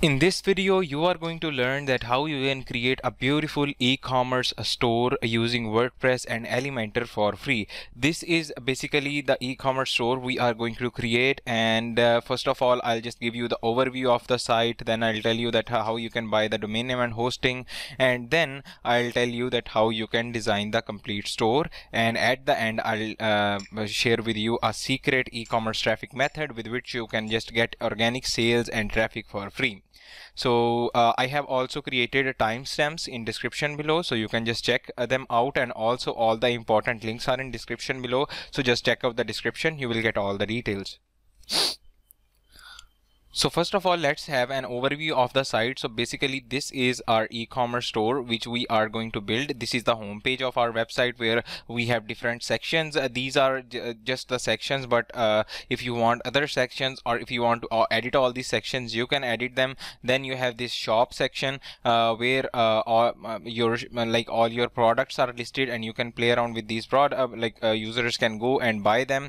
In this video, you are going to learn that how you can create a beautiful e-commerce store using WordPress and Elementor for free. This is basically the e-commerce store we are going to create, and first of all, I'll just give you the overview of the site. Then I'll tell you that how you can buy the domain name and hosting, and then I'll tell you that how you can design the complete store. And at the end, I'll share with you a secret e-commerce traffic method with which you can just get organic sales and traffic for free. So I have also created timestamps in description below, so you can just check them out, and also all the important links are in description below, so just check out the description, you will get all the details. So first of all, let's have an overview of the site. So basically, this is our e-commerce store which we are going to build. This is the home page of our website where we have different sections. These are just the sections, but if you want other sections, or if you want to edit all these sections, you can edit them. Then you have this shop section where all your products are listed, and you can play around with these users can go and buy them.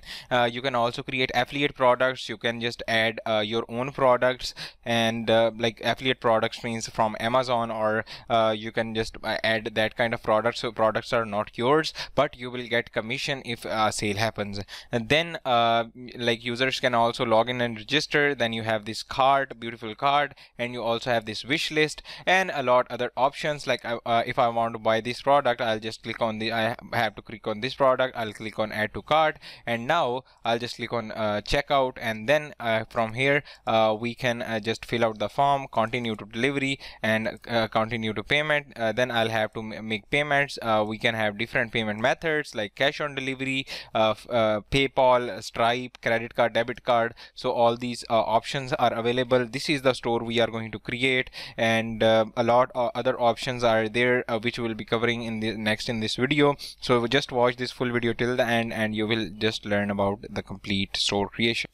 You can also create affiliate products. You can just add your own products, and like affiliate products means from Amazon, or you can just add that kind of products. So products are not yours, but you will get commission if a sale happens. And then like users can also log in and register. Then you have this cart, beautiful cart, and you also have this wish list and a lot other options. Like if I want to buy this product, I'll just click on the I have to click on this product. I'll click on add to cart, and now I'll just click on checkout, and then from here we can just fill out the form, continue to delivery, and continue to payment. Then I'll have to make payments. We can have different payment methods like cash on delivery, PayPal, Stripe, credit card, debit card. So all these options are available. This is the store we are going to create, and a lot of other options are there which we'll be covering in the next in this video. So just watch this full video till the end, and you will just learn about the complete store creation.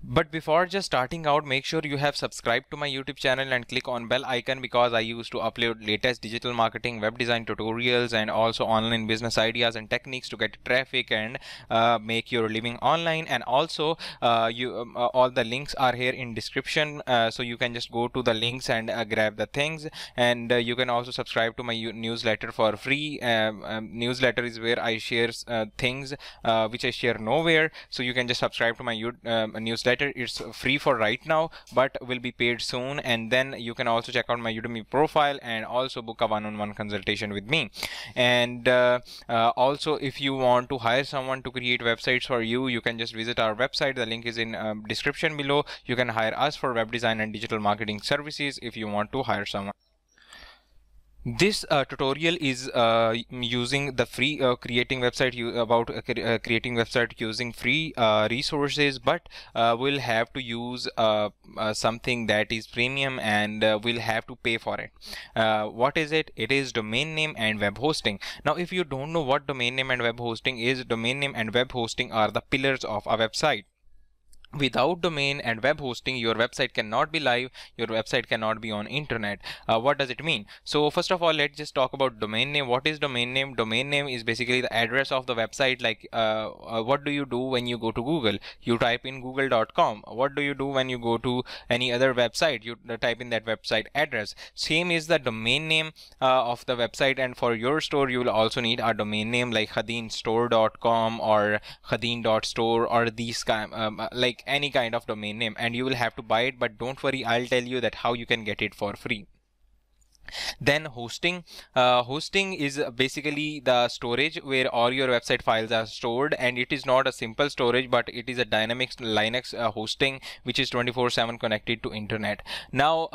But before just starting out, make sure you have subscribed to my YouTube channel and click on bell icon, because I used to upload latest digital marketing, web design tutorials, and also online business ideas and techniques to get traffic and make your living online. And also all the links are here in description, so you can just go to the links and grab the things. And you can also subscribe to my newsletter for free. Newsletter is where I share things which I share nowhere. So you can just subscribe to my newsletter. It's free for right now, but will be paid soon. And then you can also check out my Udemy profile and also book a one-on-one consultation with me. And also, if you want to hire someone to create websites for you, you can just visit our website. The link is in description below. You can hire us for web design and digital marketing services if you want to hire someone. This tutorial is using the free creating website creating website using free resources, but we'll have to use something that is premium, and we'll have to pay for it. What is it? It is domain name and web hosting. Now, if you don't know what domain name and web hosting is, domain name and web hosting are the pillars of a website. Without domain and web hosting, your website cannot be live, your website cannot be on internet. What does it mean? So first of all, let's just talk about domain name. What is domain name? Domain name is basically the address of the website. Like what do you do when you go to Google? You type in google.com. What do you do when you go to any other website? You type in that website address. Same is the domain name of the website, and for your store you will also need a domain name like khadeenstore.com or khadeen.store, or these like any kind of domain name, and you will have to buy it. But don't worry, I'll tell you that how you can get it for free. Then hosting. Hosting is basically the storage where all your website files are stored, and it is not a simple storage, but it is a dynamic Linux hosting which is 24/7 connected to internet. Now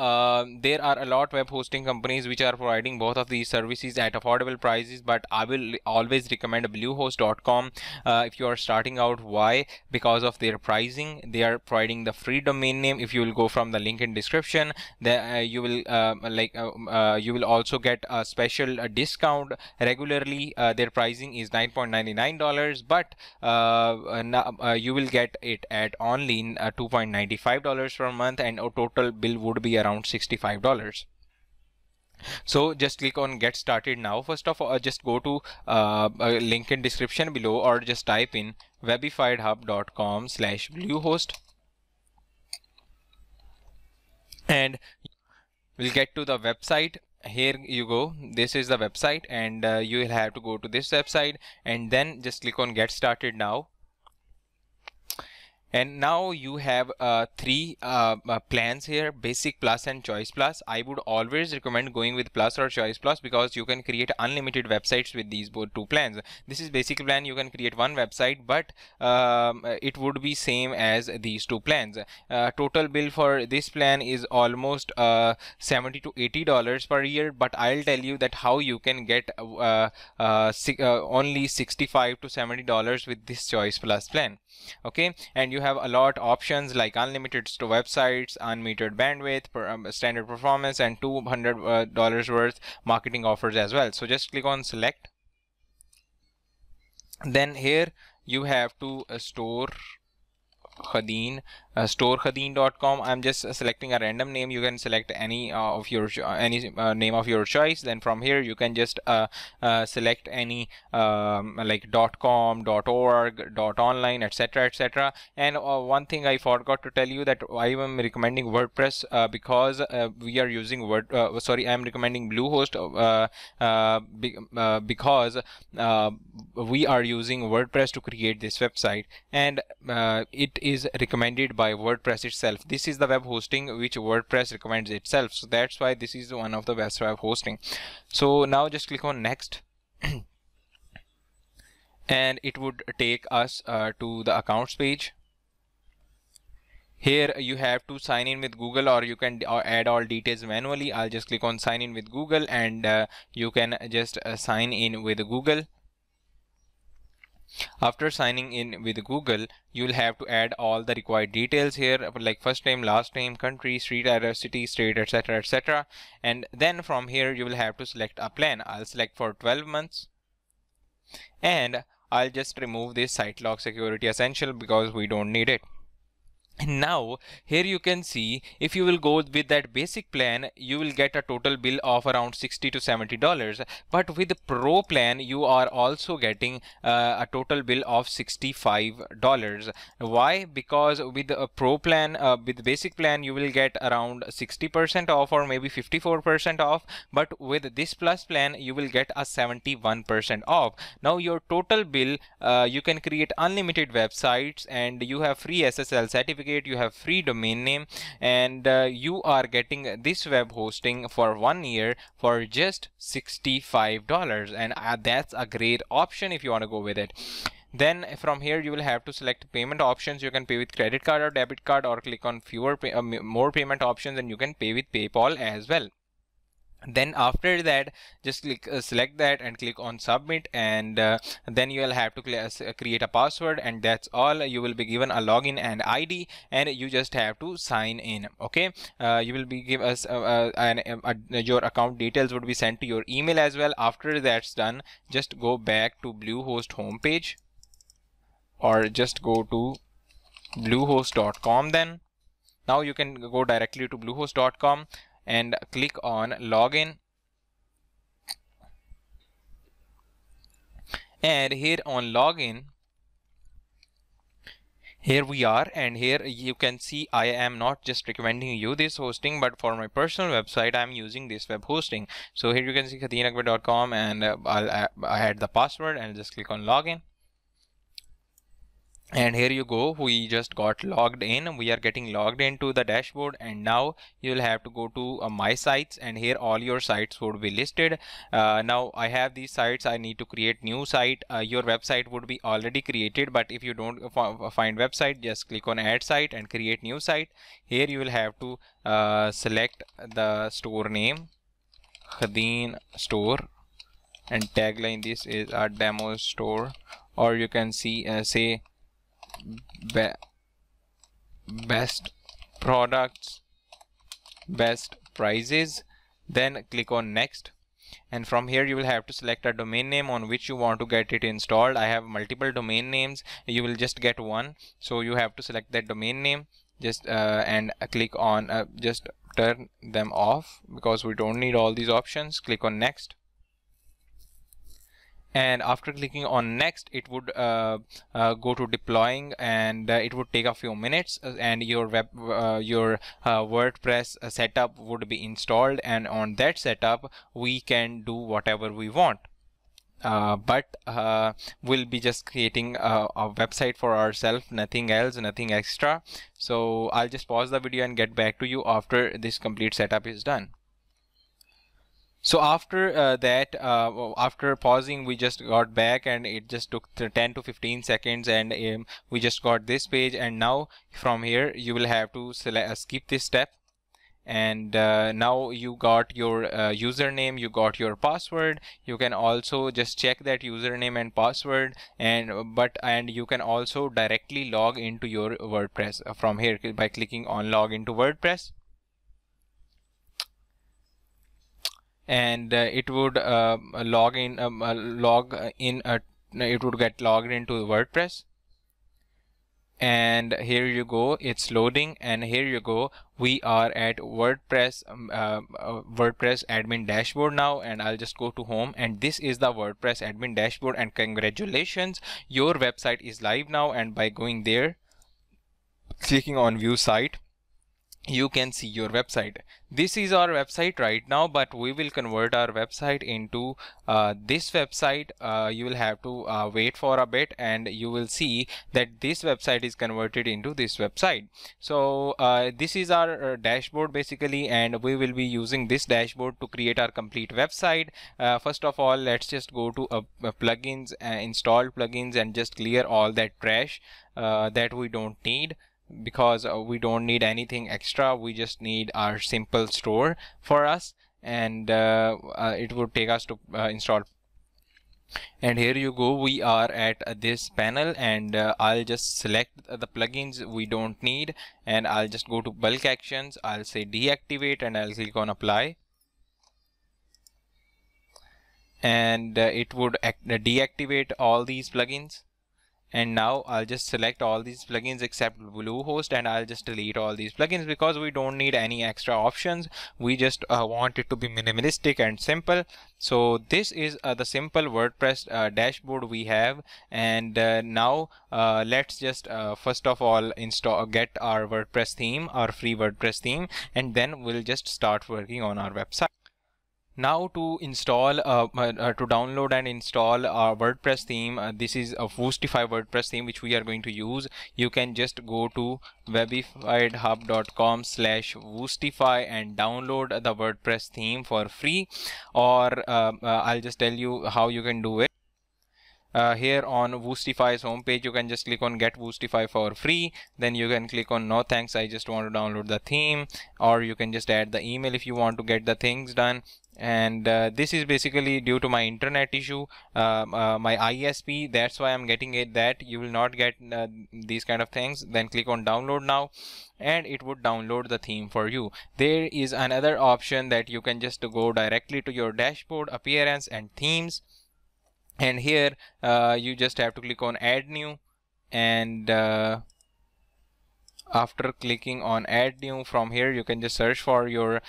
there are a lot web hosting companies which are providing both of these services at affordable prices, but I will always recommend Bluehost.com if you are starting out. Why? Because of their pricing. They are providing the free domain name. If you will go from the link in description, you will you will also get a special discount regularly. Their pricing is $9.99, but you will get it at only $2.95 per month, and a total bill would be around $65. So just click on get started now. First of all, just go to a link in description below, or just type in webifiedhub.com/Bluehost. and we'll get to the website. Here you go, this is the website, and you will have to go to this website and then just click on get started now. And now you have three plans here: basic, plus, and choice plus. I would always recommend going with plus or choice plus because you can create unlimited websites with these both two plans. This is basic plan, you can create one website, but it would be same as these two plans. Total bill for this plan is almost $70 to $80 per year, but I'll tell you that how you can get only $65 to $70 with this choice plus plan. Okay, and you have a lot options like unlimited websites, unmetered bandwidth, standard performance, and $200 worth marketing offers as well. So just click on select. Then here you have to store Khadeen.com. I'm just selecting a random name. You can select any of your name of your choice. Then from here you can just select any like .com, .org, .online, etc., etc. And one thing I forgot to tell you, that I am recommending WordPress because we are using I am recommending Bluehost because we are using WordPress to create this website, and it is recommended by WordPress itself. This is the web hosting which WordPress recommends itself, so that's why this is one of the best web hosting. So now just click on next and it would take us to the accounts page. Here you have to sign in with Google, or you can add all details manually. I'll just click on sign in with Google, and you can just sign in with Google. After signing in with Google, you will have to add all the required details here, like first name, last name, country, street address, city, state, etc., etc. And then from here you will have to select a plan. I'll select for 12 months, and I'll just remove this site log security essential because we don't need it. And now here you can see, if you will go with that basic plan, you will get a total bill of around $60 to $70. But with the pro plan, you are also getting a total bill of $65. Why? Because with a pro plan, with the basic plan, you will get around 60% off or maybe 54% off. But with this plus plan, you will get a 71% off. Now your total bill, you can create unlimited websites, and you have free SSL certificate, you have free domain name, and you are getting this web hosting for 1 year for just $65, and that's a great option if you want to go with it. Then from here you will have to select payment options. You can pay with credit card or debit card, or click on more payment options, and you can pay with PayPal as well. Then after that, just click select that and click on submit, and then you will have to create a password, and that's all. You will be given a login and ID, and you just have to sign in. Okay, you will be give us your account details would be sent to your email as well. After that's done, just go back to Bluehost homepage, or just go to bluehost.com. Then now you can go directly to bluehost.com and click on login, and here on login, here we are, and here you can see I am not just recommending you this hosting, but for my personal website I'm using this web hosting. So here you can see khadeenakbar.com, and I'll add the password and just click on login. And here you go, we just got logged in. We are getting logged into the dashboard, and now you'll have to go to my sites, and here all your sites would be listed. Now I have these sites, I need to create new site. Your website would be already created, but if you don't find website, just click on add site and create new site. Here you will have to select the store name, Khadeen store, and tagline, this is our demo store, or you can see say best products, best prices. Then click on next, and from here you will have to select a domain name on which you want to get it installed. I have multiple domain names, you will just get one, so you have to select that domain name, just and click on just turn them off because we don't need all these options. Click on next, And after clicking on next, it would go to deploying, and it would take a few minutes, and your WordPress setup would be installed, and on that setup we can do whatever we want. But we'll be just creating a website for ourselves, nothing else, nothing extra. So I'll just pause the video and get back to you after this complete setup is done. So after after pausing, we just got back, and it just took 10 to 15 seconds, and we just got this page. And now from here you will have to skip this step, and now you got your username, you got your password. You can also just check that username and password, and you can also directly log into your WordPress from here by clicking on log into WordPress. And it would it would get logged into WordPress. And here you go, it's loading, and here you go, we are at WordPress WordPress admin dashboard now. And I'll just go to home, and this is the WordPress admin dashboard, and congratulations, your website is live now. And by going there, clicking on view site, you can see your website. This is our website right now, but we will convert our website into this website. You will have to wait for a bit, and you will see that this website is converted into this website. So this is our dashboard basically, and we will be using this dashboard to create our complete website. First of all, let's just go to plugins, install plugins, and just clear all that trash that we don't need, because we don't need anything extra. We just need our simple store for us, and it would take us to install. And here you go, we are at this panel, and I'll just select the plugins we don't need, and I'll just go to bulk actions. I'll say deactivate, and I'll click on apply, and it would deactivate all these plugins. And now I'll just select all these plugins except Bluehost, and I'll just delete all these plugins because we don't need any extra options. We just want it to be minimalistic and simple. So this is the simple WordPress dashboard we have. And now let's just first of all get our WordPress theme, our free WordPress theme, and then we'll just start working on our website. Now to install, to download and install our WordPress theme, this is a Woostify WordPress theme which we are going to use. You can just go to webifiedhub.com/Woostify and download the WordPress theme for free, or I'll just tell you how you can do it. Here on Woostify's homepage, you can just click on get Woostify for free. Then you can click on no thanks, I just want to download the theme, or you can just add the email if you want to get the things done. And this is basically due to my internet issue, my ISP, that's why I'm getting it, that you will not get these kind of things. Then click on download now, and it would download the theme for you. There is another option that you can just go directly to your dashboard, appearance and themes, and here you just have to click on add new, and after clicking on add new, from here you can just search for your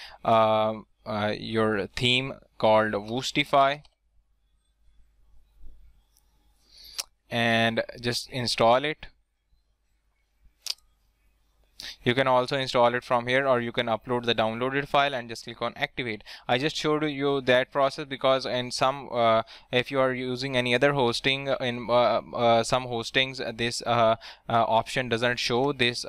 theme called Woostify, and just install it. You can also install it from here, or you can upload the downloaded file and just click on activate. I just showed you that process because in some if you are using any other hosting, in some hostings this option doesn't show, this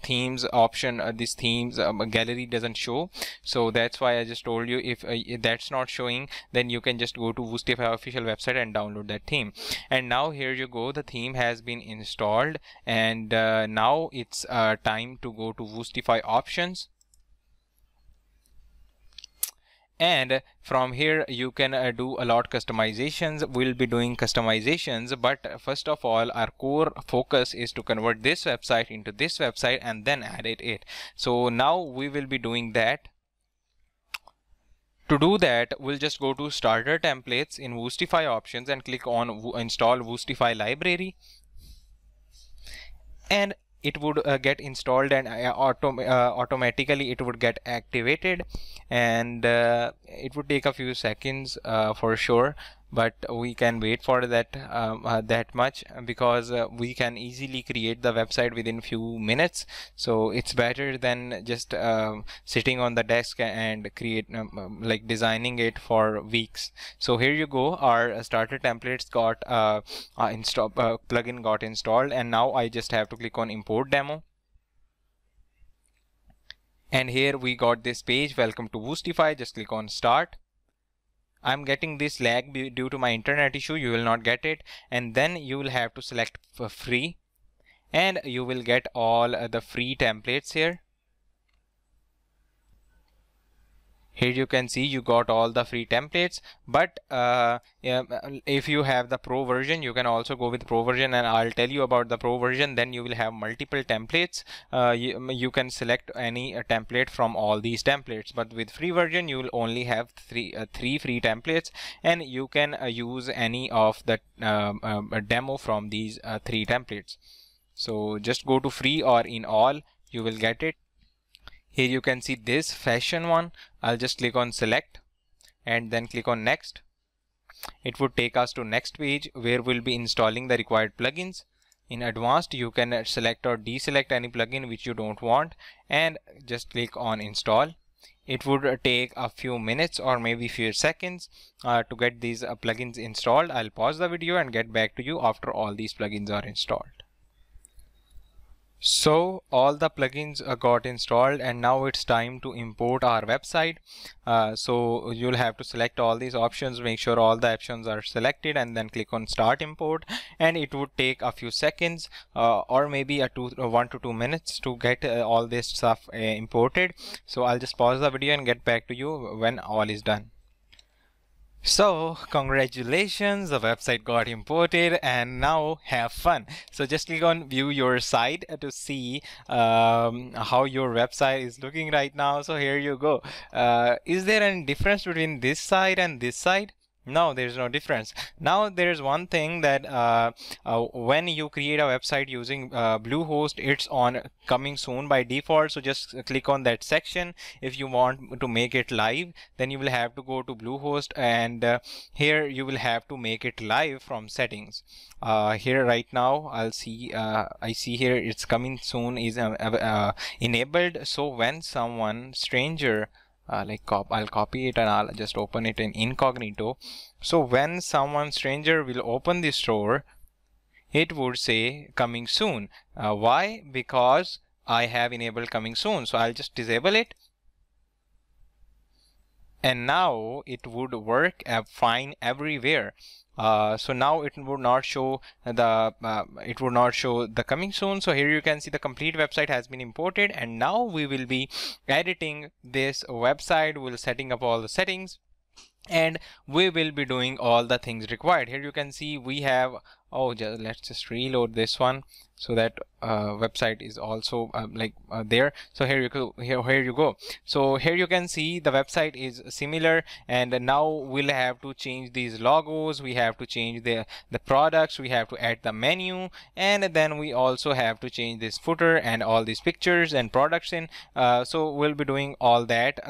themes option, this themes gallery doesn't show. So that's why I just told you, if that's not showing, then you can just go to Woostify official website and download that theme. And now here you go, the theme has been installed, and now it's time to go to Woostify options, and from here you can do a lot customizations. We'll be doing customizations, but first of all our core focus is to convert this website into this website and then edit it. So now we will be doing that. To do that, we'll just go to starter templates in Woostify options and click on install Woostify library, and it would get installed, and automatically it would get activated, and it would take a few seconds for sure. but we can wait for that much, because we can easily create the website within few minutes. So it's better than just sitting on the desk and create like designing it for weeks. So here you go, our starter templates got plugin got installed, and now I just have to click on import demo. And here we got this page, welcome to Woostify. Just click on start. I'm getting this lag due to my internet issue. You will not get it. And then you will have to select free, and you will get all the free templates here. Here you can see you got all the free templates, but if you have the pro version, you can also go with pro version, and I'll tell you about the pro version. Then you will have multiple templates. You can select any template from all these templates, but with free version you will only have three free templates, and you can use any of the demo from these three templates. So just go to free or in all, you will get it. Here you can see this fashion one. I'll just click on select and then click on next. It would take us to next page where we'll be installing the required plugins. In advanced, you can select or deselect any plugin which you don't want and just click on install. It would take a few minutes or maybe few seconds to get these plugins installed. I'll pause the video and get back to you after all these plugins are installed. So all the plugins got installed, and now it's time to import our website. So you'll have to select all these options, make sure all the options are selected, and then click on start import, and it would take a few seconds or maybe 1 to 2 minutes to get all this stuff imported. So I'll just pause the video and get back to you when all is done. So congratulations, the website got imported, and now have fun. So just click on view your site to see how your website is looking right now. So here you go. Is there any difference between this side and this side? No, there's no difference. Now there's one thing that when you create a website using Bluehost, it's on coming soon by default. So just click on that section. If you want to make it live, then you will have to go to Bluehost, and here you will have to make it live from settings. Here right now I see here it's coming soon is enabled. So when someone stranger I'll copy it and I'll just open it in incognito. So when someone stranger will open the store, it would say coming soon. Why? Because I have enabled coming soon. So I'll just disable it. And now it would work fine everywhere. So now it would not show the coming soon. So here you can see the complete website has been imported, and now we will be editing this website. We'll setting up all the settings, and we will be doing all the things required. Here you can see we have let's just reload this one so that website is also there. So here you go. Here you go. So here you can see the website is similar, and now we'll have to change these logos. We have to change the products. We have to add the menu, and then we also have to change this footer and all these pictures and products in. So we'll be doing all that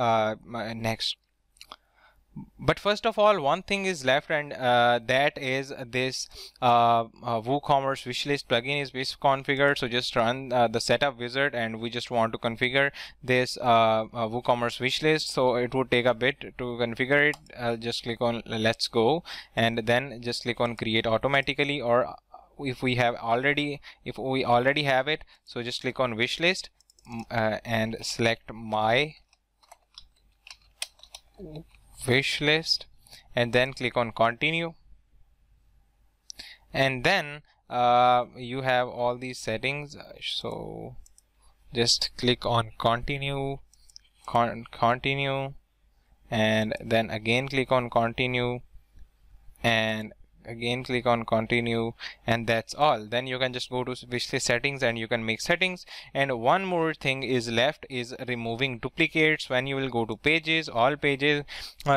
next. But first of all, one thing is left, and that is this Woocommerce wishlist plugin is configured. So just run the setup wizard, and we just want to configure this Woocommerce wishlist. So it would take a bit to configure it. Just click on let's go, and then just click on create automatically, or if we already have it, so just click on wishlist and select my wish list, and then click on continue, and then you have all these settings. So just click on continue, and then again click on continue, and again click on continue, and that's all. Then you can just go to wishlist settings and you can make settings. And one more thing is left is removing duplicates. When you will go to pages, all pages,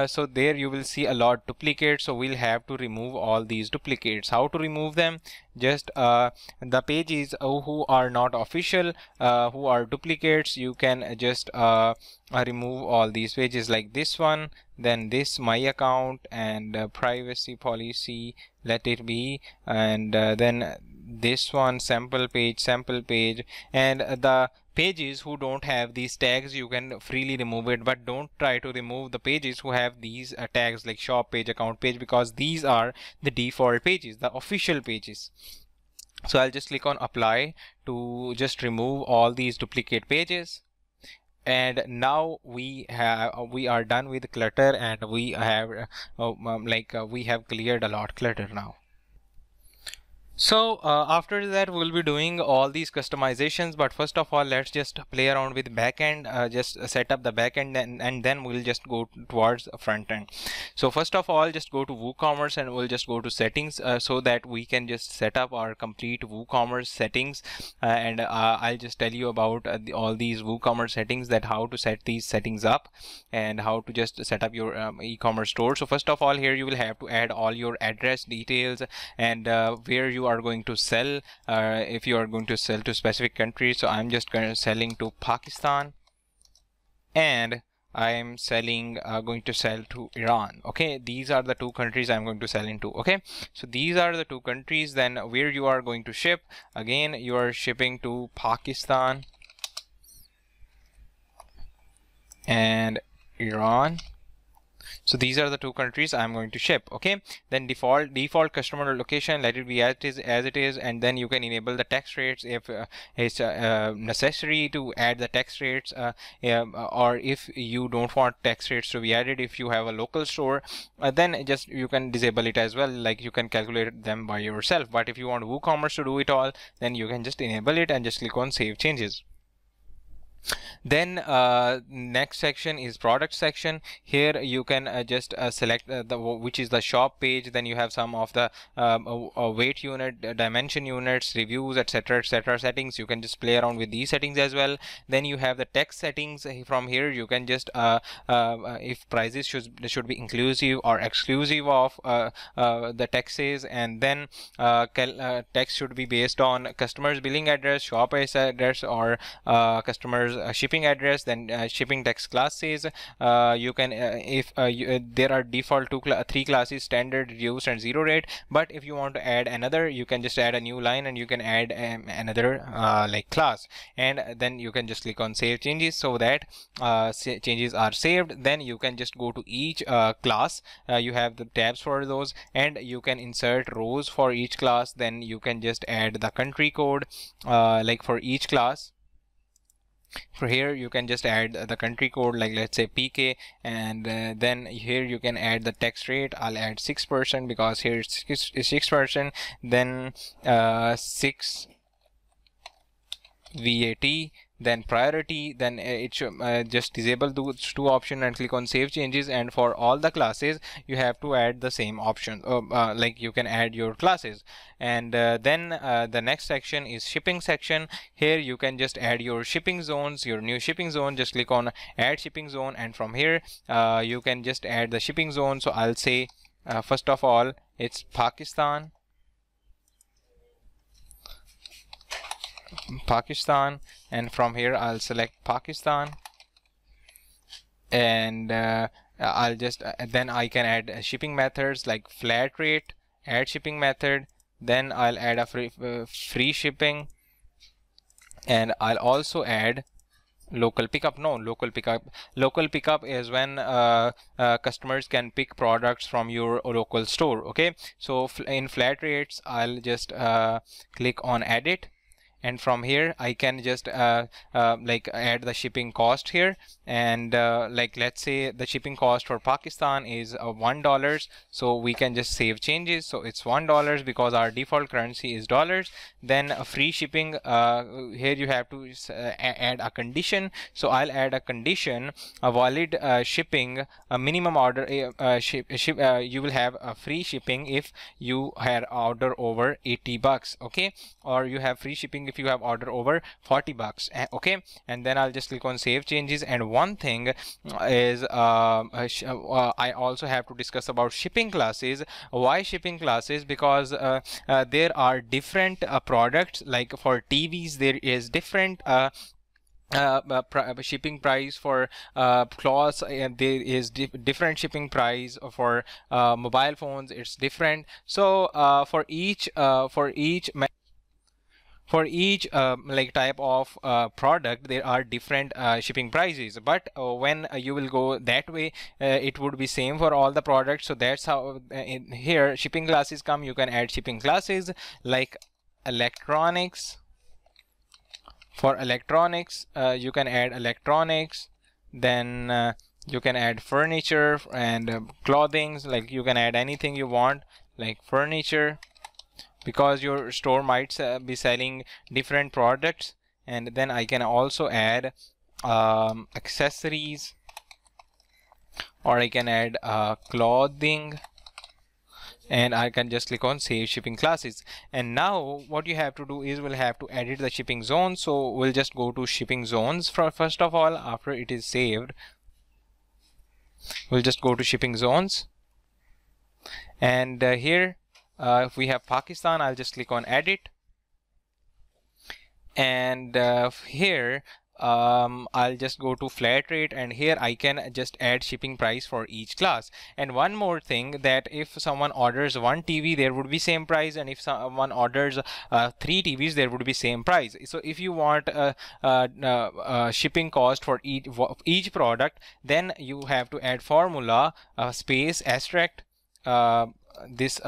so there you will see a lot duplicates. So we'll have to remove all these duplicates. How to remove them? just the pages who are not official, who are duplicates, you can just remove all these pages, like this one, then this my account, and privacy policy, let it be, and then this one, sample page, and the pages who don't have these tags, you can freely remove it, but don't try to remove the pages who have these tags like shop page, account page, because these are the default pages, the official pages. So I'll just click on apply to just remove all these duplicate pages. And now we are done with clutter, and we have we have cleared a lot clutter now. So after that we'll be doing all these customizations, but first of all let's just play around with backend, just set up the backend, and then we'll just go towards front end. So first of all, just go to WooCommerce and we'll just go to settings, so that we can just set up our complete WooCommerce settings, and I'll just tell you about all these WooCommerce settings, that how to set these settings up and how to just set up your e-commerce store. So first of all, here you will have to add all your address details and where you are going to sell, if you are going to sell to specific countries. So I'm just selling to Pakistan, and I'm selling going to sell to Iran. Okay, these are the two countries I'm going to sell into. Okay, so these are the two countries. Then where you are going to ship, again you are shipping to Pakistan and Iran. So these are the two countries I'm going to ship. Okay, then default customer location, let it be as it is, and then you can enable the tax rates if it's necessary to add the tax rates, or if you don't want tax rates to be added, if you have a local store, then just you can disable it as well, like you can calculate them by yourself. But if you want WooCommerce to do it all, then you can just enable it and just click on save changes. Then next section is product section. Here you can just select which is the shop page. Then you have some of the weight unit, dimension units, reviews, etc settings. You can just play around with these settings as well. Then you have the text settings. From here you can just if prices should be inclusive or exclusive of the taxes, and then text should be based on customer's billing address, shop address, or customer's shipping address. Then shipping text classes, you can if there are default three classes, standard, reduced, and zero rate, but if you want to add another, you can just add a new line and you can add another like class, and then you can just click on save changes, so that changes are saved. Then you can just go to each class, you have the tabs for those, and you can insert rows for each class. Then you can just add the country code like for each class. For here you can just add the country code, like let's say PK, and then here you can add the tax rate. I'll add 6% because here it's 6%. Then 6 VAT, then priority, then it should just disable those two options and click on save changes. And for all the classes you have to add the same option, like you can add your classes. And then the next section is shipping section. Here you can just add your shipping zones, your new shipping zone. Just click on add shipping zone, and from here you can just add the shipping zone. So I'll say first of all it's Pakistan, and from here I'll select Pakistan, and I'll just then I can add shipping methods like flat rate, add shipping method, then I'll add a free shipping, and I'll also add local pickup. Local pickup is when customers can pick products from your local store. Okay, so in flat rates I'll just click on edit, and from here I can just like add the shipping cost here, and like let's say the shipping cost for Pakistan is $1, so we can just save changes. So it's $1 because our default currency is dollars. Then free shipping, here you have to add a condition. So I'll add a condition, a valid shipping, a minimum order you will have a free shipping if you had order over $80. Okay, or you have free shipping shipping if you have ordered over 40 bucks. Okay, and then I'll just click on save changes. And one thing is I also have to discuss about shipping classes. Why shipping classes? Because there are different products. Like for TVs there is different shipping price. For clothes there is different shipping price. For mobile phones it's different. So for each like type of product there are different shipping prices. But when you will go that way, it would be same for all the products. So that's how in here shipping classes come. You can add shipping classes like electronics. For electronics you can add electronics. Then you can add furniture and clothing. Like you can add anything you want, like furniture, because your store might be selling different products. And then I can also add accessories, or I can add clothing, and I can just click on save shipping classes. And now what you have to do is we'll have to edit the shipping zone. So we'll just go to shipping zones first of all. After it is saved, we'll just go to shipping zones, and here if we have Pakistan, I'll just click on edit. And here I'll just go to flat rate, and here I can just add shipping price for each class. And one more thing, that if someone orders 1 TV there would be same price, and if someone orders 3 TVs there would be same price. So if you want shipping cost for each product, then you have to add formula space asterisk this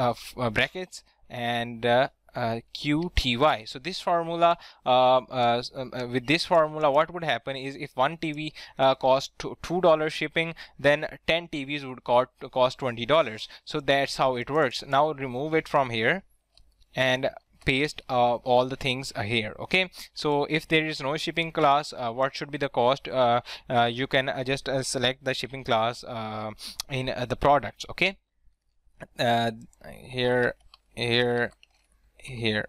brackets and QTY. So this formula, with this formula what would happen is if 1 TV cost $2 shipping, then 10 TVs would cost $20. So that's how it works. Now remove it from here and paste all the things here. Okay, so if there is no shipping class, what should be the cost? You can just select the shipping class in the products. Okay, here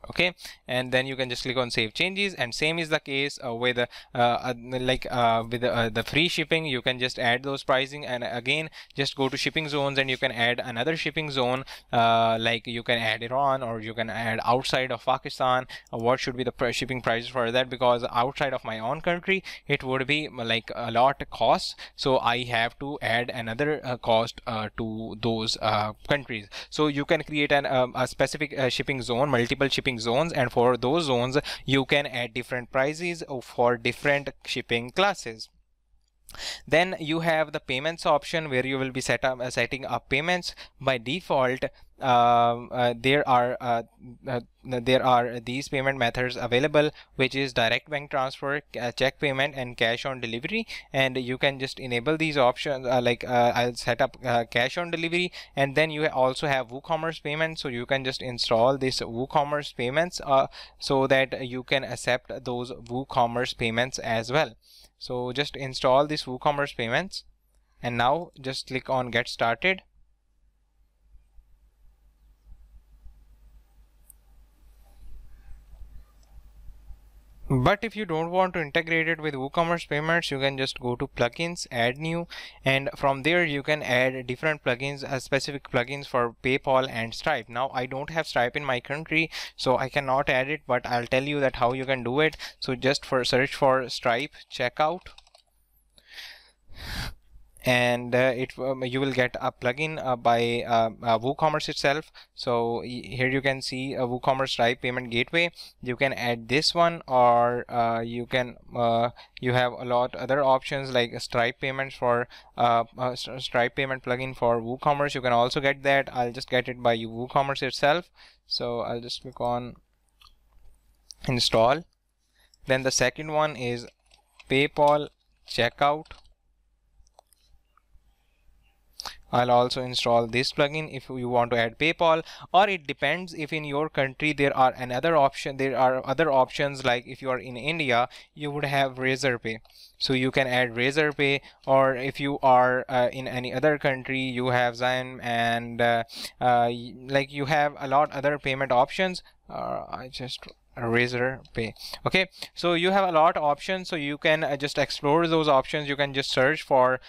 okay, and then you can just click on save changes. And same is the case with the free shipping. You can just add those pricing, and again just go to shipping zones, and you can add another shipping zone, like you can add Iran, or you can add outside of Pakistan. What should be the shipping prices for that? Because outside of my own country it would be like a lot cost, so I have to add another cost to those countries. So you can create a specific shipping zone, multiple shipping zones, and for those zones you can add different prices for different shipping classes. Then you have the payments option, where you will be setting up payments. By default there are these payment methods available, which is direct bank transfer, check payment, and cash on delivery. And you can just enable these options, I'll set up cash on delivery. And then you also have Woocommerce payments, so you can just install this Woocommerce payments so that you can accept those Woocommerce payments as well. So just install this Woocommerce payments, and now just click on get started. But if you don't want to integrate it with Woocommerce payments, you can just go to plugins, add new, and from there you can add different plugins, specific plugins for PayPal and Stripe. Now I don't have Stripe in my country, so I cannot add it, but I'll tell you that how you can do it. So just search for Stripe checkout, and you will get a plugin by Woocommerce itself. So here you can see a Woocommerce Stripe payment gateway. You can add this one, or you have a lot other options like Stripe payments for Stripe payment plugin for Woocommerce. You can also get that. I'll just get it by Woocommerce itself. So I'll just click on install. Then the second one is PayPal checkout. I'll also install this plugin if you want to add PayPal, or it depends if in your country there are other options, like if you are in India you would have Razorpay, so you can add Razorpay. Or if you are in any other country you have Zain, and like you have a lot other payment options. I just Razor Pay. Okay, so you have a lot of options, so you can just explore those options. You can just search for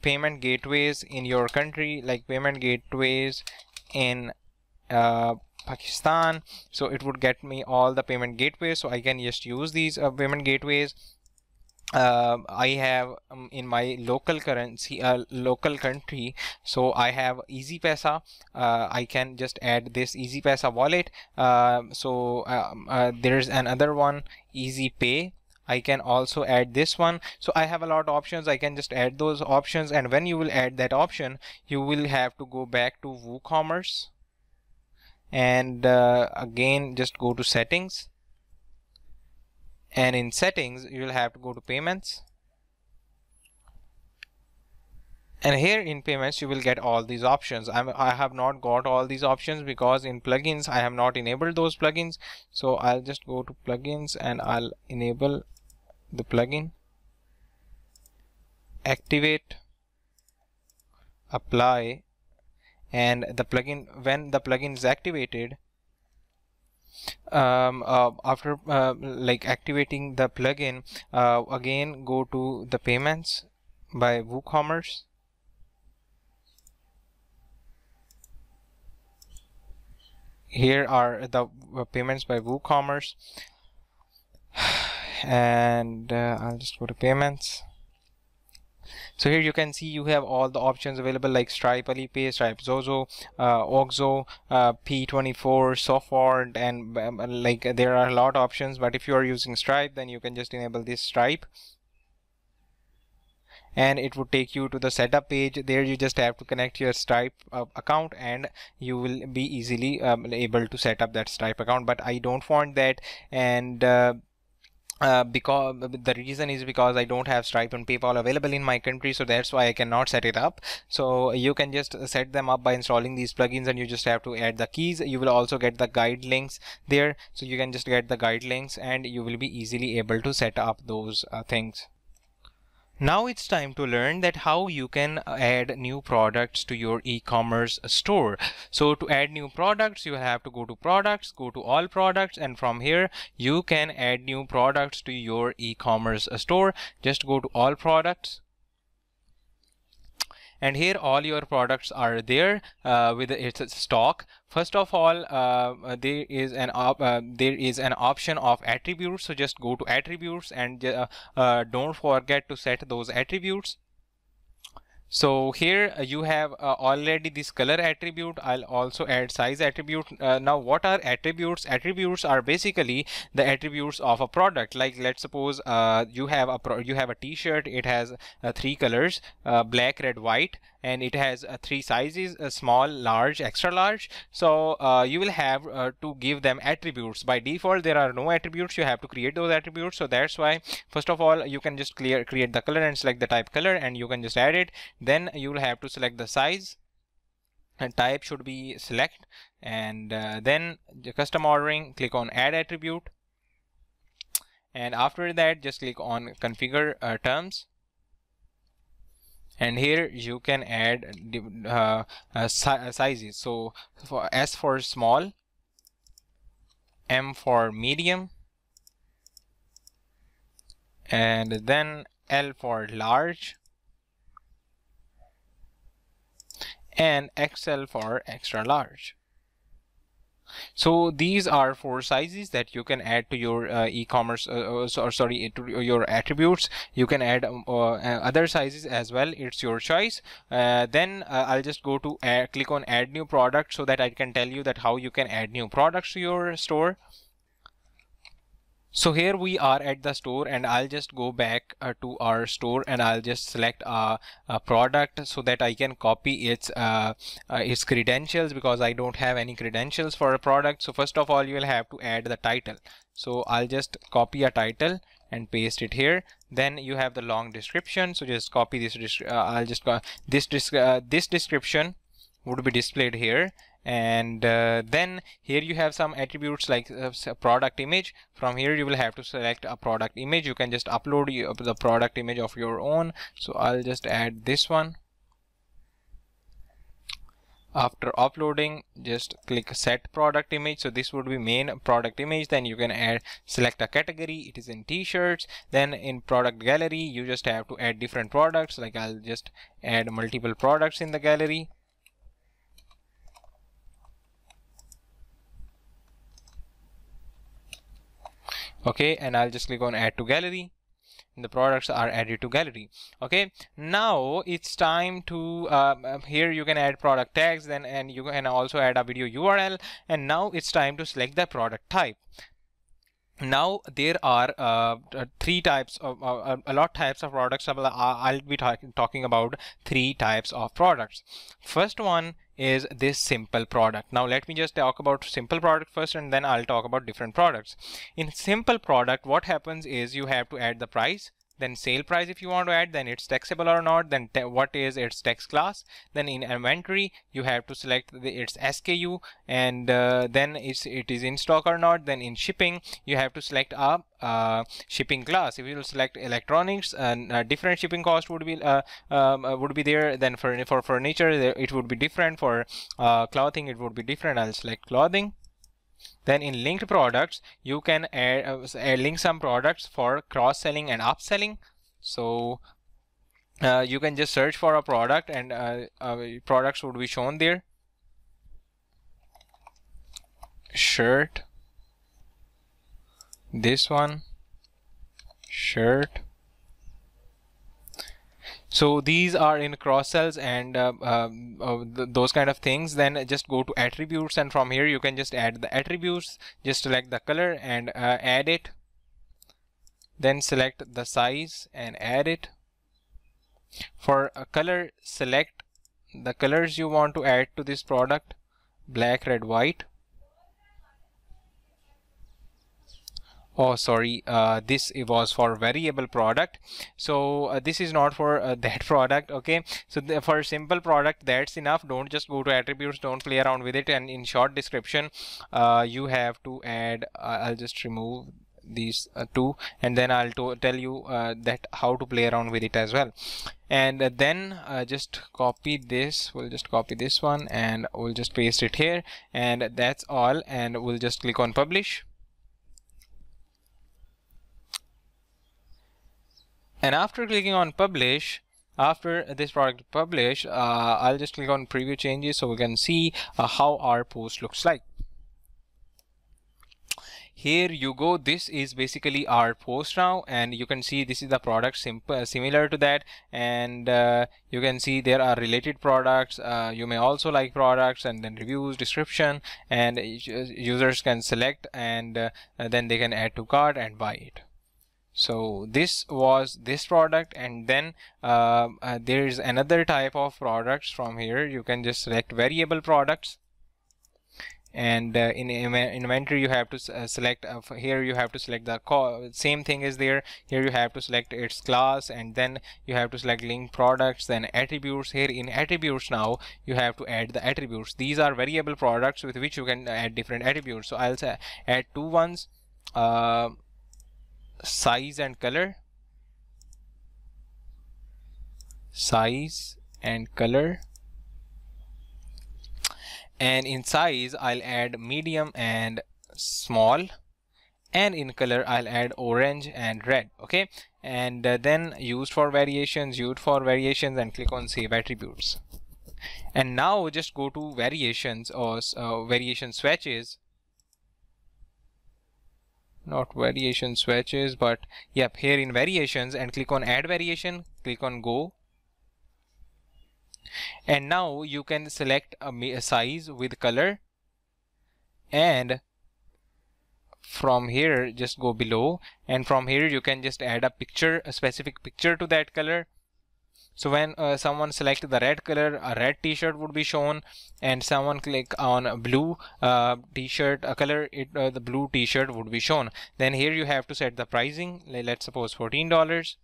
payment gateways in your country, like payment gateways in Pakistan. So it would get me all the payment gateways, so I can just use these payment gateways. I have in my local currency, local country, so I have EasyPesa. I can just add this EasyPesa wallet. There's another one, EasyPay. I can also add this one. So I have a lot of options. I can just add those options, and when you will add that option, you will have to go back to Woocommerce, and again just go to settings. And in settings, you will have to go to payments. And here in payments, you will get all these options. I have not got all these options because in plugins, I have not enabled those plugins. So I'll just go to plugins and I'll enable the plugin, activate, apply, and the plugin, when the plugin is activated, after like activating the plugin, again go to the payments by Woocommerce. Here are the payments by Woocommerce, and I'll just go to payments. So here you can see you have all the options available, like Stripe, Alipay, Stripe, Zozo, Oxo, P24, Sofort, and like there are a lot of options. But if you are using Stripe, then you can just enable this Stripe, and it would take you to the setup page. There you just have to connect your Stripe account, and you will be easily able to set up that Stripe account. But I don't want that, and because the reason is because I don't have Stripe and PayPal available in my country, so that's why I cannot set it up. So you can just set them up by installing these plugins, and you just have to add the keys. You will also get the guide links there, so you can just get the guide links, and you will be easily able to set up those things. Now it's time to learn that how you can add new products to your e-commerce store. So to add new products, you have to go to products, go to all products, and from here you can add new products to your e-commerce store. Just go to all products, and here all your products are there with its stock. First of all, there is an option of attributes, so just go to attributes, and don't forget to set those attributes. So here you have already this color attribute. I'll also add size attribute. Now what are attributes? Attributes are basically the attributes of a product. Like let's suppose you have a t-shirt. It has 3 colors, black, red, white, and it has 3 sizes, small, large, extra large. So you will have to give them attributes. By default there are no attributes. You have to create those attributes. So that's why first of all you can just create the color and select the type color, and you can just add it. Then you will have to select the size, and type should be select, and then the custom ordering, click on add attribute, and after that just click on configure terms, and here you can add sizes. So for S for small, M for medium, and then L for large, and XL for extra large. So these are 4 sizes that you can add to your e-commerce, to your attributes. You can add other sizes as well. It's your choice. Then I'll just go to click on add new product, so that I can tell you that how you can add new products to your store. So here we are at the store, and I'll just go back to our store, and I'll just select a product so that I can copy its credentials, because I don't have any credentials for a product. So first of all you will have to add the title. So I'll just copy a title and paste it here. Then you have the long description, so just copy this. This description would be displayed here, and then here you have some attributes like product image. From here you will have to select a product image. You can just upload the product image of your own. So I'll just add this one. After uploading, just click set product image. So this would be main product image. Then you can select a category. It is in t-shirts. Then in product gallery, you just have to add different products. Like I'll just add multiple products in the gallery. Okay, and I'll just click on add to gallery. The products are added to gallery. Okay, now it's time to here you can add product tags, then and you can also add a video URL. And now it's time to select the product type. Now there are three types of a lot types of products. I'll be talking about three types of products. First one is this simple product. Now let me just talk about simple product first, and then I'll talk about different products. In simple product, what happens is you have to add the price, then sale price if you want to add, then it's taxable or not, then what is its tax class. Then in inventory you have to select its SKU, and then it is in stock or not. Then in shipping you have to select a shipping class. If you will select electronics, different shipping cost would be there. Then for furniture it would be different. For clothing it would be different. I'll select clothing. Then in linked products, you can link some products for cross-selling and upselling. So you can just search for a product, and products would be shown there. Shirt, this one, shirt. So these are in cross sells and those kind of things. Then just go to attributes, and from here you can just add the attributes. Just select the color and add it. Then select the size and add it. For a color, select the colors you want to add to this product: black, red, white. Oh, sorry, this was for variable product. So this is not for that product. Okay, so for simple product, that's enough. Don't just go to attributes, don't play around with it. And in short description, you have to add, I'll just remove these two, and then I'll tell you that how to play around with it as well. And then just copy this. We'll just copy this one and we'll just paste it here, and that's all. And we'll just click on publish. And after clicking on publish, after this product publish, I'll just click on preview changes so we can see how our post looks like. Here you go. This is basically our post now, and you can see this is the product similar to that, and you can see there are related products. You may also like products, and then reviews, description, and users can select, and then they can add to cart and buy it. So this was this product, and then there is another type of products. From here you can just select variable products, and in inventory you have to select here you have to select the same thing is there. Here you have to select its class, and then you have to select link products, then attributes. Here in attributes now you have to add the attributes. These are variable products with which you can add different attributes. So I'll say add two ones, size and color, size and color. And in size I'll add medium and small, and in color I'll add orange and red. Okay, and then used for variations, and click on save attributes. And now just go to variations or variation swatches. Not variation swatches, but yep, here in variations, and click on add variation, click on go. And now you can select a size with color, and from here just go below, and from here you can just add a picture, a specific picture to that color. So when someone select the red color, a red t-shirt would be shown, and someone click on a blue t-shirt color, the blue t-shirt would be shown. Then here you have to set the pricing. Let's suppose $14.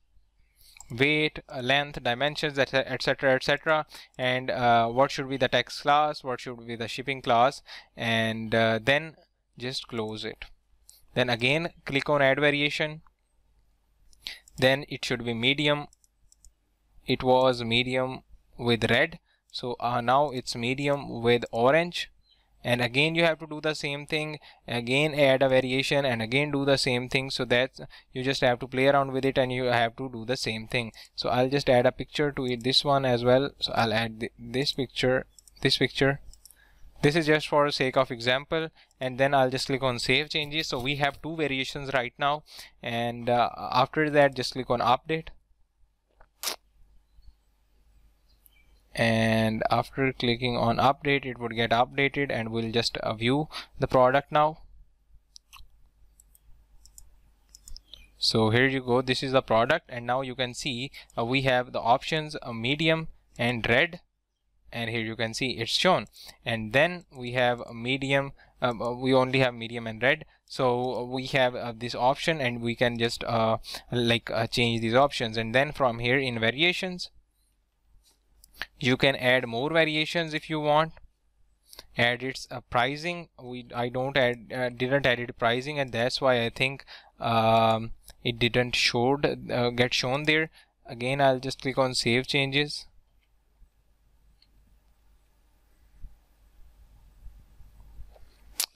Weight, length, dimensions, etc, etc, and what should be the text class, what should be the shipping class, and then just close it. Then again click on add variation. Then it should be medium. It was medium with red, So now it's medium with orange. And again you have to do the same thing, again add a variation and again do the same thing. So that you just have to play around with it and you have to do the same thing. So I'll just add a picture to it, this one as well. So I'll add this picture. This is just for the sake of example, and then I'll just click on save changes. So we have two variations right now, and after that just click on update. And after clicking on update, it would get updated and we'll just view the product now. So here you go, this is the product, and now you can see we have the options medium and red, and here you can see it's shown. And then we have a medium, we only have medium and red. So we have this option and we can just change these options. And then from here in variations, you can add more variations if you want. Add its pricing. I didn't add it pricing, and that's why I think it didn't get shown there. Again, I'll just click on save changes.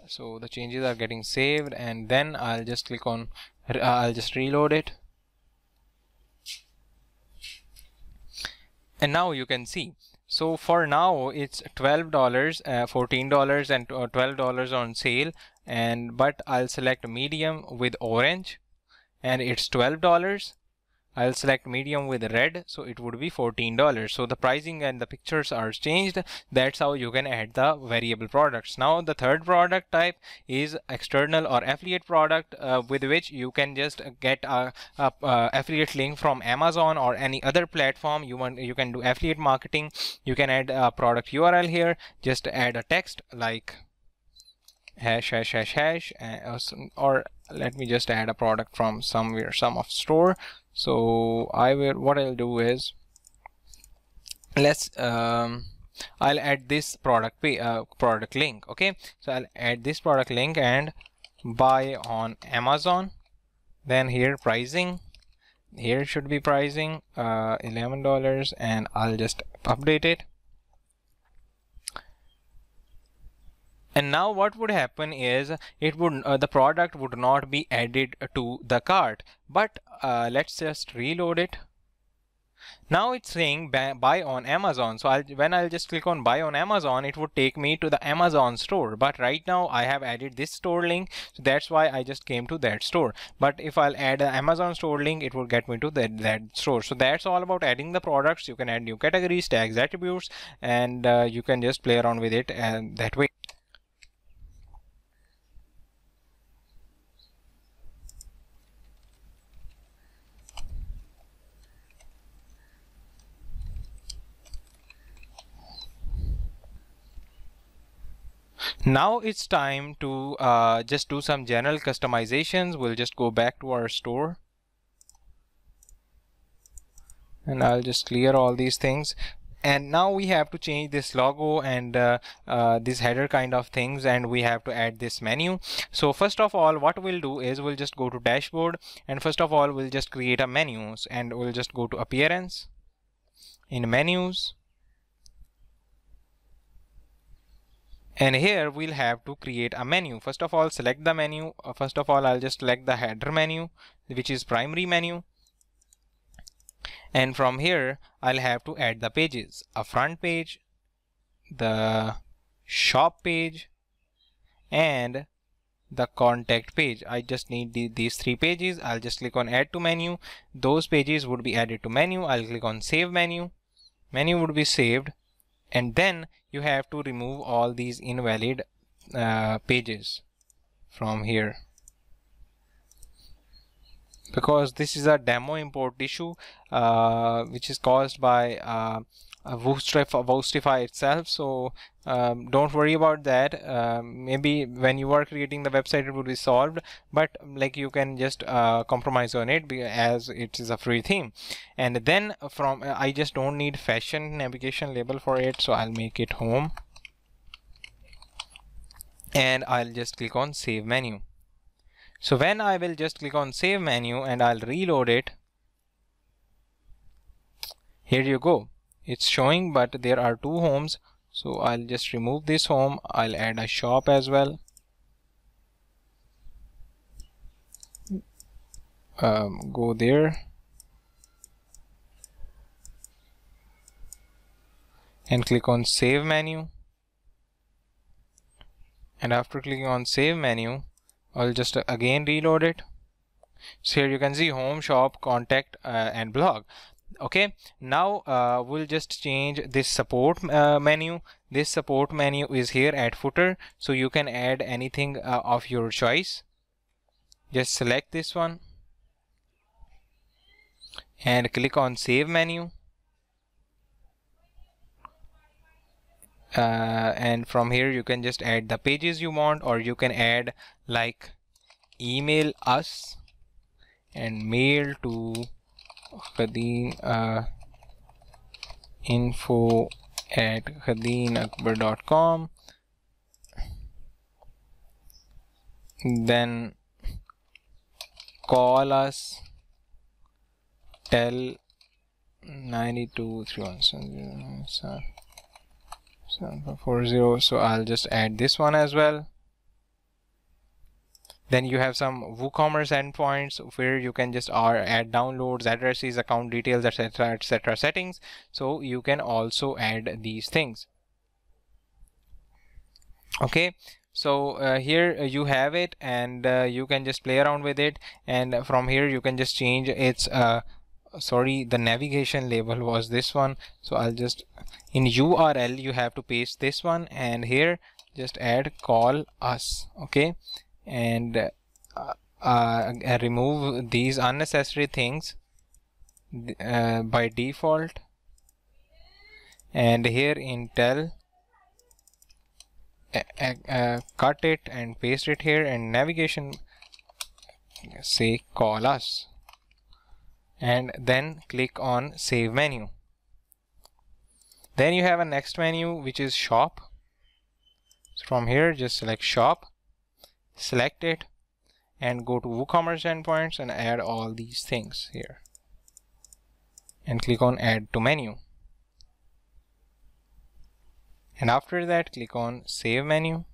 So the changes are getting saved, and then I'll just click on I'll just reload it. And now you can see, so for now it's $12, $14 and $12 on sale, but I'll select medium with orange and it's $12. I'll select medium with red, so it would be $14. So the pricing and the pictures are changed. That's how you can add the variable products. Now the third product type is external or affiliate product, with which you can just get a affiliate link from Amazon or any other platform. You can do affiliate marketing. You can add a product URL here. Just add a text like hash, or let me just add a product from somewhere, some of store. So what I'll do is, I'll add this product link. Okay, so I'll add this product link and buy on Amazon. Then here pricing, here should be pricing $11, and I'll just update it. And now what would happen is the product would not be added to the cart, but let's just reload it. Now it's saying buy on Amazon. So when I'll just click on buy on Amazon, it would take me to the Amazon store. But right now I have added this store link, so that's why I just came to that store. But if I'll add an Amazon store link, it will get me to that store. So that's all about adding the products. You can add new categories, tags, attributes, and you can just play around with it that way. Now it's time to just do some general customizations. We'll just go back to our store and I'll just clear all these things. And now we have to change this logo and this header kind of things, and we have to add this menu. So first of all, what we'll do is we'll just go to dashboard, and first of all we'll just create a menus, and we'll just go to appearance, in menus, and here we'll have to create a menu. First of all, select the menu. First of all, I'll just select the header menu, which is primary menu. And from here, I'll have to add the pages: a front page, the shop page, and the contact page. I just need these three pages. I'll just click on add to menu. Those pages would be added to menu. I'll click on save menu. Menu would be saved. And then you have to remove all these invalid pages from here, because this is a demo import issue which is caused by Woostify itself. So don't worry about that. Maybe when you are creating the website it would be solved, but like you can just compromise on it as it is a free theme. And then from I just don't need fashion navigation label for it, so I'll make it home, and I'll just click on save menu. So when I will just click on save menu and I'll reload it, here you go. it's showing, but there are two homes. So I'll just remove this home. I'll add a shop as well. Go there and click on save menu. And after clicking on save menu, I'll just again reload it. So here you can see home, shop, contact, and blog. Okay, now we'll just change this support menu. This support menu is here at footer, so you can add anything of your choice. Just select this one and click on save menu. And from here you can just add the pages you want, or you can add like email us and mail to Khadeen, info@khadeenakbar.com. Then call us, tell 923170. So I'll just add this one as well. Then you have some Woocommerce endpoints where you can just add downloads, addresses, account details, etc., etc. settings. So you can also add these things. Okay, so here you have it, and you can just play around with it. And from here you can just change its sorry, the navigation label was this one. So I'll just, in URL you have to paste this one, and here just add call us. Okay, and remove these unnecessary things by default, and here in tell cut it and paste it here, and navigation say call us, and then click on save menu. Then you have a next menu which is shop. So from here just select shop, select it, and go to Woocommerce endpoints and add all these things here, and click on add to menu. And after that click on save menu.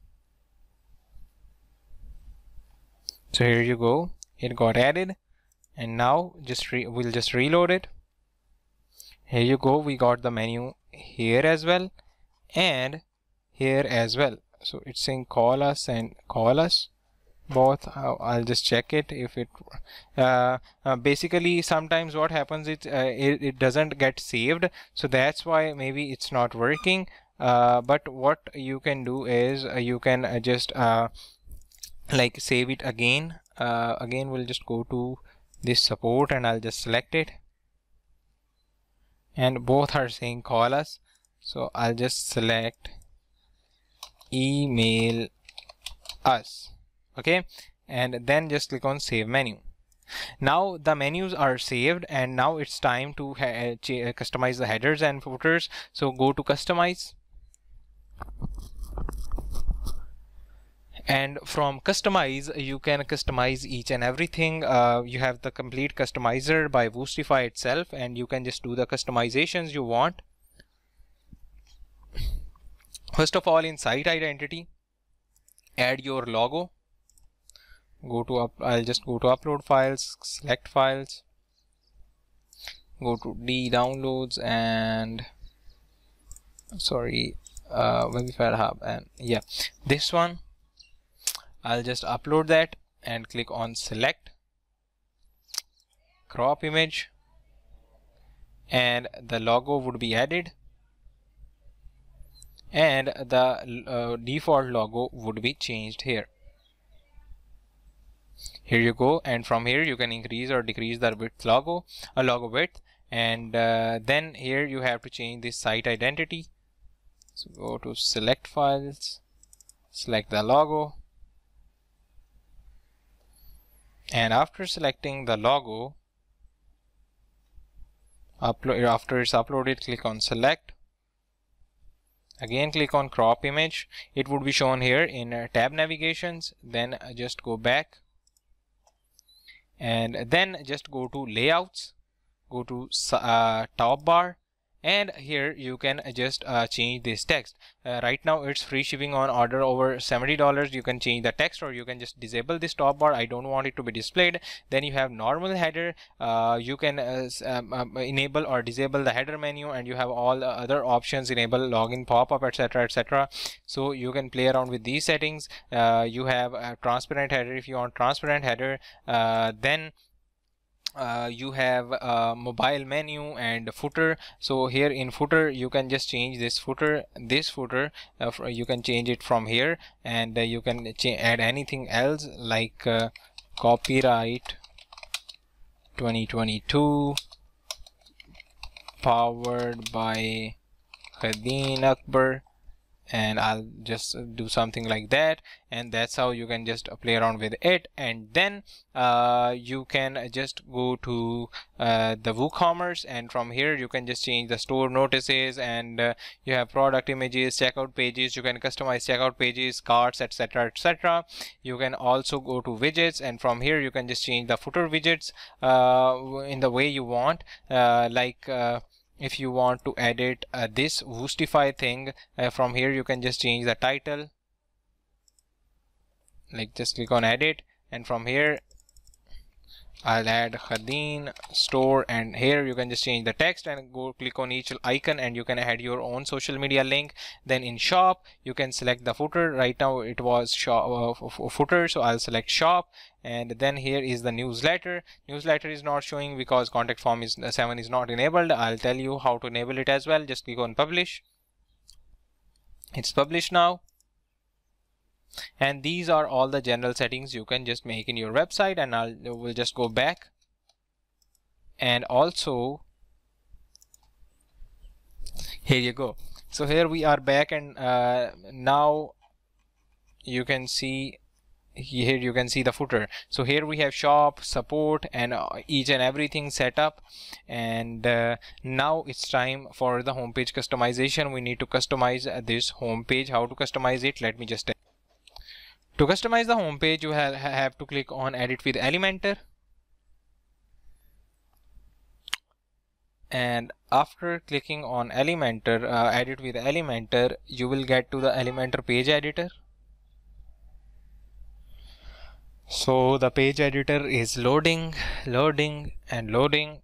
So here you go, it got added. And now we'll just reload it. Here you go, we got the menu here as well and here as well. So it's saying call us and call us both. I'll just check it if it basically sometimes what happens is it doesn't get saved, so that's why maybe it's not working. But what you can do is you can just like save it again. Again we'll just go to this support and I'll just select it, and both are saying call us. So I'll just select email us. Okay, and then just click on save menu. Now the menus are saved, and now it's time to customize the headers and footers. So go to customize, and from customize you can customize each and everything. You have the complete customizer by Woostify itself, and you can just do the customizations you want. First of all, in site identity, add your logo. Go to I'll just go to upload files, select files, go to D downloads, and sorry, Webify Hub, and yeah, this one. I'll just upload that and click on select, crop image, and the logo would be added, and the default logo would be changed here. Here you go, and from here you can increase or decrease the width logo width, and then here you have to change this site identity. So go to select files, select the logo, and after selecting the logo, after it's uploaded, click on select. Again click on crop image. It would be shown here in tab navigations. Then just go back, and then just go to layouts, go to top bar, and here you can just change this text. Right now it's free shipping on order over $70. You can change the text, or you can just disable this top bar. I don't want it to be displayed. Then you have normal header. You can enable or disable the header menu, and you have all the other options, enable login pop-up, etc, etc. So you can play around with these settings. You have a transparent header if you want transparent header. Then you have a mobile menu and footer. So here in footer you can just change this footer. You can change it from here, and you can add anything else like copyright 2022 powered by Khadeen Akbar, and I'll just do something like that, and that's how you can just play around with it. And then you can just go to the Woocommerce, and from here you can just change the store notices, and you have product images, checkout pages. You can customize checkout pages, carts, etc, etc. You can also go to widgets, and from here you can just change the footer widgets in the way you want, if you want to edit this Woostify thing, from here you can just change the title, like just click on edit, and from here I'll add Khadeen store, and here you can just change the text and go click on each icon, and you can add your own social media link. Then in shop you can select the footer. Right now it was shop footer, so I'll select shop. And then here is the newsletter. Newsletter is not showing because contact form is 7 is not enabled. I'll tell you how to enable it as well. Just click on publish. It's published now. And these are all the general settings you can just make in your website, and we'll just go back. And also here you go. So here we are back, and now you can see here you can see the footer. So here we have shop, support, and each and everything set up. And now it's time for the homepage customization. We need to customize this homepage. How to customize it? Let me just tell. To customize the homepage, you have to click on Edit with Elementor. And after clicking on Elementor, Edit with Elementor, you will get to the Elementor page editor. So the page editor is loading, and loading.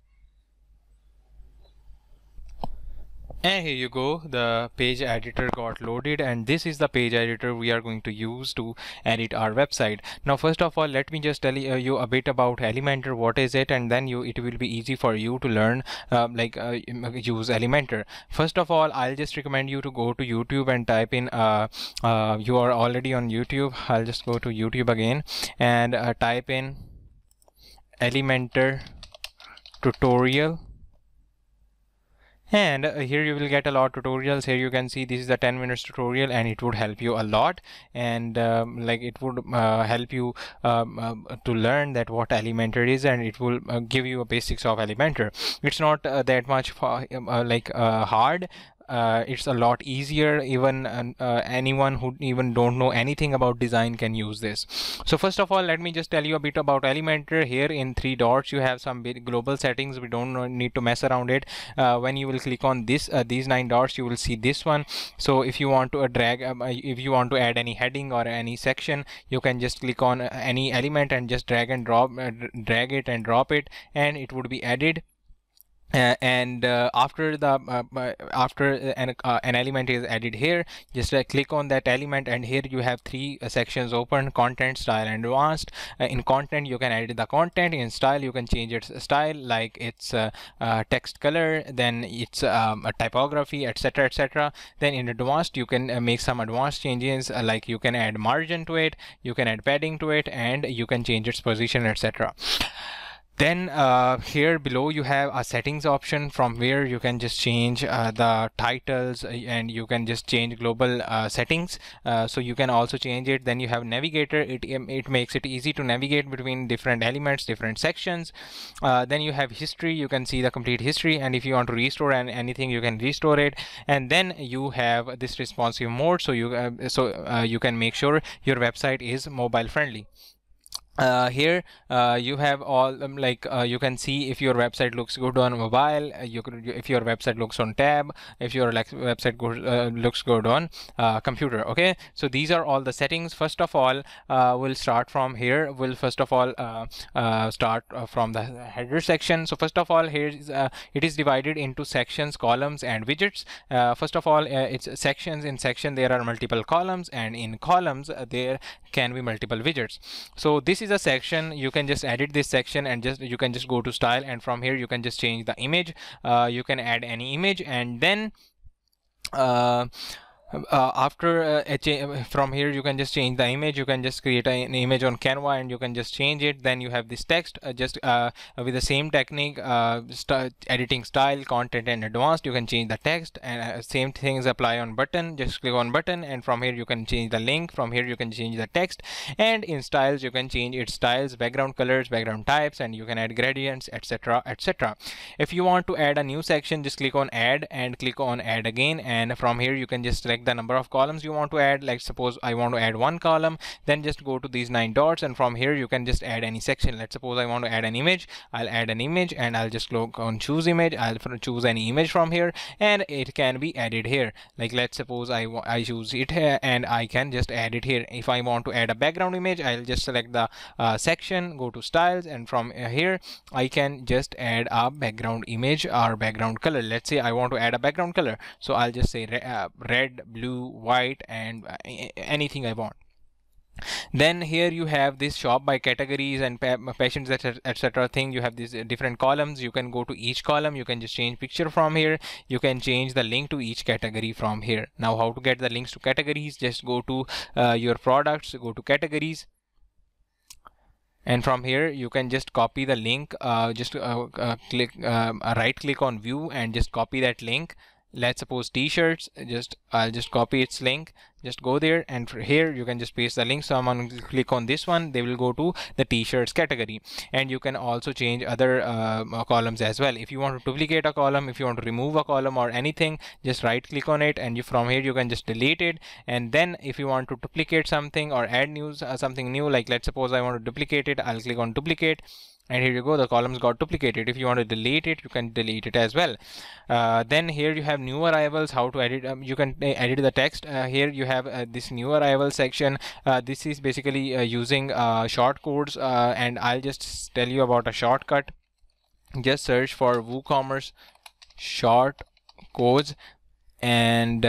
And here you go, the page editor got loaded, and this is the page editor we are going to use to edit our website. Now first of all, let me just tell you a bit about Elementor, what is it, and then it will be easy for you to learn use Elementor. First of all, I'll just recommend you to go to YouTube and type in you are already on YouTube. I'll just go to YouTube again and type in Elementor tutorial. And here you will get a lot of tutorials. Here you can see this is the 10 minutes tutorial, and it would help you a lot. And it would help you to learn that what Elementor is, and it will give you a basics of Elementor. It's not that much hard. It's a lot easier. Even anyone who even don't know anything about design can use this. So first of all, let me just tell you a bit about Elementor. Here in 3 dots you have some big global settings. We don't need to mess around it. When you will click on this these 9 dots, you will see this one. So if you want to if you want to add any heading or any section, you can just click on any element and just drag it and drop it, and it would be added. After an element is added here, just click on that element, and here you have 3 sections open: content, style, and advanced. In content you can edit the content. In style you can change its style, like its text color, then its typography, etc, etc. Then in advanced you can make some advanced changes, like you can add margin to it, you can add padding to it, and you can change its position, etc. Then here below you have a settings option, from where you can just change the titles, and you can just change global settings, so you can also change it. Then you have navigator. It makes it easy to navigate between different elements, different sections. Then you have history. You can see the complete history, and if you want to restore anything, you can restore it. And then you have this responsive mode, so you can make sure your website is mobile friendly. here you have all you can see if your website looks good on mobile, if your website looks on tab, if your website looks good on computer. Okay, so these are all the settings. First of all, we'll start from here. We'll first of all start from the header section. So first of all, here is it is divided into sections, columns, and widgets. First of all, it's sections. In section there are multiple columns, and in columns there can be multiple widgets. So this is a section. You can just edit this section, and you can just go to style, and from here you can just change the image. You can add any image, and then from here you can just change the image. You can just create an image on Canva, and you can just change it. Then you have this text, with the same technique, editing style, content, and advanced. You can change the text, and same things apply on button. Just click on button, and from here you can change the link. From here you can change the text, and in styles you can change its styles, background colors, background types, and you can add gradients, etc., etc. If you want to add a new section, just click on add and click on add again, and from here you can just select the number of columns you want to add. Like suppose I want to add 1 column, then just go to these 9 dots, and from here you can just add any section. Let's suppose I want to add an image. I'll add an image, and I'll just click on choose image. I'll choose any image from here, and it can be added here. Like let's suppose I choose it here, and I can just add it here. If I want to add a background image, I'll just select the section, go to styles, and from here I can just add a background image or background color. Let's say I want to add a background color, so I'll just say red, blue, white, and anything I want. Then here you have this shop by categories and passions, etc. thing. You have these different columns. You can go to each column. You can just change picture from here. You can change the link to each category from here. Now how to get the links to categories? Just go to your products, go to categories, and from here you can just copy the link. Right click on view and just copy that link. Let's suppose t-shirts. I'll just copy its link. Just go there, and here you can just paste the link. So I'm going to click on this one. They will go to the t-shirts category, and you can also change other columns as well. If you want to duplicate a column, if you want to remove a column or anything, just right click on it, and from here you can just delete it. And then if you want to duplicate something or add something new, like let's suppose I want to duplicate it, I'll click on duplicate, and here you go, the columns got duplicated. If you want to delete it, you can delete it as well. Then here you have new arrivals. How to edit? You can edit the text. Here you have this new arrival section. This is basically using short codes, and I'll just tell you about a shortcut. Just search for Woocommerce short codes, and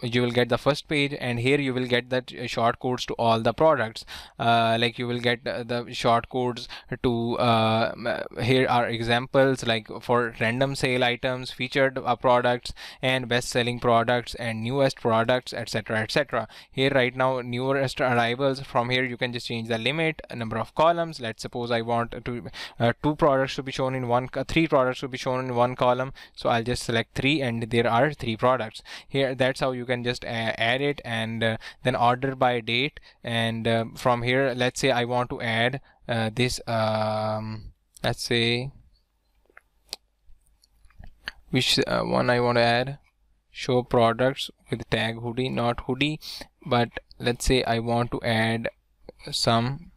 you will get the first page, and here you will get that short codes to all the products. Like you will get the short codes to here are examples, like for random sale items, featured products, and best selling products, and newest products, etc., etc. Here right now newest arrivals. From here you can just change the limit, number of columns. Let's suppose I want to 2 products to be shown in one, 3 products to be shown in one column, so I'll just select 3, and there are 3 products here. That's how you can just add it. And then order by date, and from here let's say I want to add this let's say which one I want to add. Show products with tag hoodie, not hoodie, but let's say I want to add some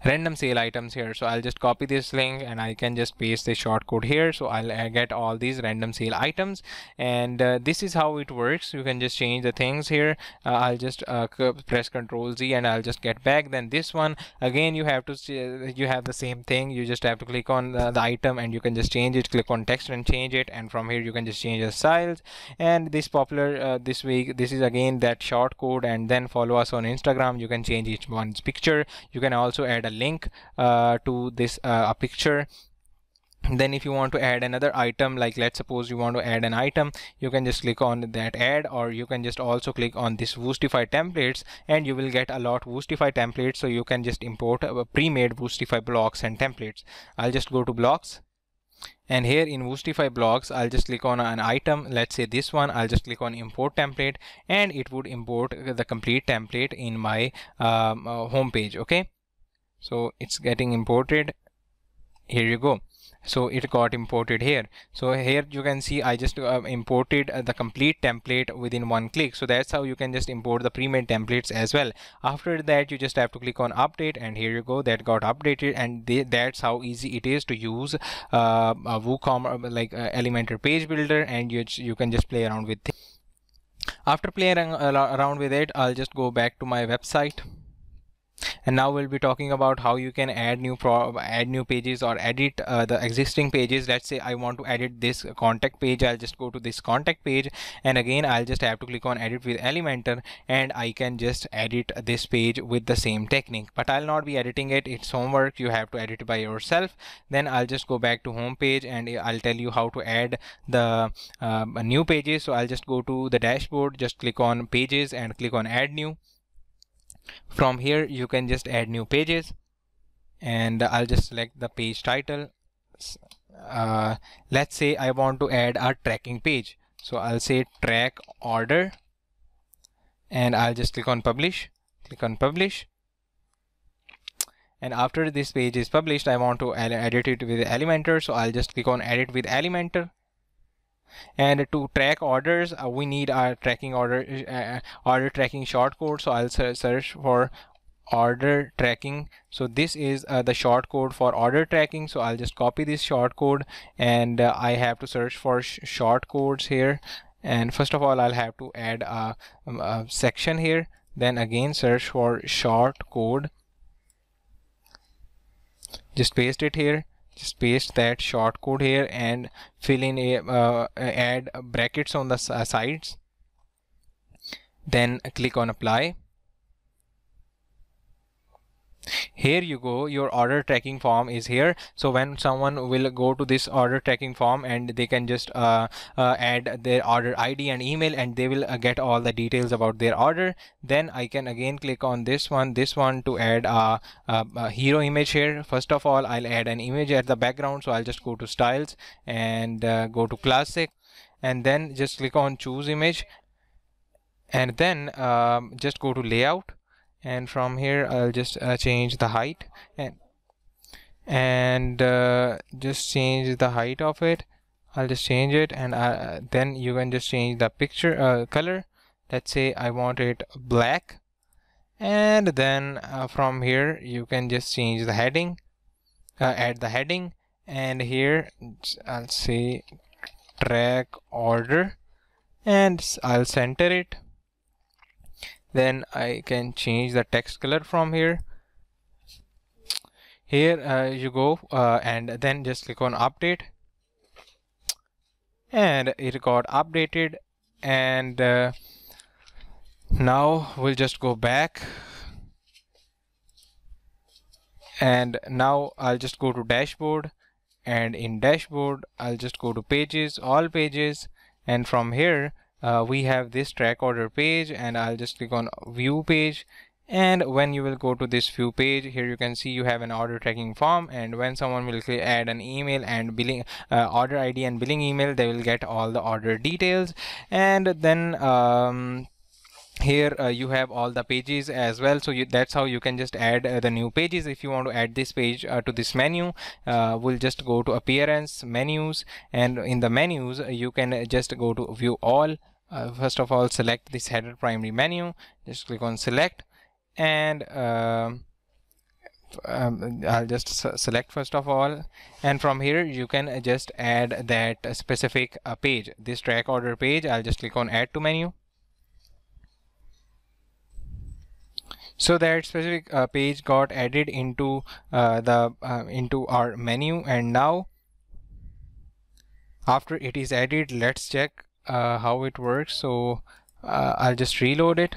random sale items here. So I'll just copy this link, and I can just paste the short code here. So I'll get all these random sale items, and this is how it works. You can just change the things here. I'll just press Ctrl Z, and I'll just get back. Then this one again, you have the same thing. You just have to click on the item, and you can just change it. Click on text and change it, and from here you can just change the styles. And this popular this week, this is again that short code. And then follow us on Instagram. You can change each one's picture. You can also add a link to this a picture. Then if you want to add another item, like let's suppose you want to add an item, you can just click on that add, or you can just also click on this Woostify templates, and you will get a lot Woostify templates. So you can just import pre-made Woostify blocks and templates. I'll just go to blocks, and here in Woostify blocks I'll just click on an item. Let's say this one. I'll just click on import template, and it would import the complete template in my home page. Okay, so it's getting imported. Here you go. So it got imported here. So here you can see I just imported the complete template within one click. So that's how you can just import the pre-made templates as well. After that, you just have to click on update, and here you go, that got updated. And that's how easy it is to use a WooCommerce like Elementor page builder, and you can just play around with it. After playing around with it, I'll just go back to my website. And now we'll be talking about how you can add new pages or edit the existing pages. Let's say I want to edit this contact page. I'll just go to this contact page, and again I'll just have to click on edit with Elementor, and I can just edit this page with the same technique. But I'll not be editing it, it's homework, you have to edit it by yourself. Then I'll just go back to home page, and I'll tell you how to add the new pages. So I'll just go to the dashboard, just click on pages and click on add new. From here you can just add new pages, and I'll just select the page title. Let's say I want to add a tracking page, so I'll say track order, and I'll just click on publish. And after this page is published, I want to edit it with Elementor, so I'll just click on edit with Elementor. And to track orders, we need our tracking order tracking shortcode. So I'll search for order tracking. So this is the shortcode for order tracking. So I'll just copy this shortcode, and I have to search for shortcodes here. And first of all, I'll have to add a section here. Then again search for shortcode. Just paste it here. Just paste that shortcode here and fill in add brackets on the sides. Then click on apply. Here you go, your order tracking form is here. So when someone will go to this order tracking form, and they can just add their order ID and email, and they will get all the details about their order. Then I can again click on this one to add a hero image here. First of all, I'll add an image at the background. So I'll just go to styles and go to classic, and then just click on choose image, and then just go to layout. And from here I'll just change the height, and just change the height of it. I'll just change it, and then you can just change the picture color. Let's say I want it black, and then from here you can just change the heading, add the heading, and here I'll say track order, and I'll center it. Then I can change the text color from here. Here you go, and then just click on update, and it got updated. And now we'll just go back, and now I'll just go to dashboard, and in dashboard I'll just go to pages, all pages, and from here we have this track order page, and I'll just click on view page. And when you will go to this view page, here you can see you have an order tracking form, and when someone will add an email and billing order ID and billing email, they will get all the order details. And then here you have all the pages as well. So that's how you can just add the new pages. If you want to add this page to this menu, we'll just go to appearance, menus, and in the menus you can just go to view all. First of all, select this header primary menu, just click on select, and I'll just select first of all, and from here you can just add that specific page, this track order page. I'll just click on add to menu. So that specific page got added into into our menu. And now after it is added, let's check how it works. So I'll just reload it,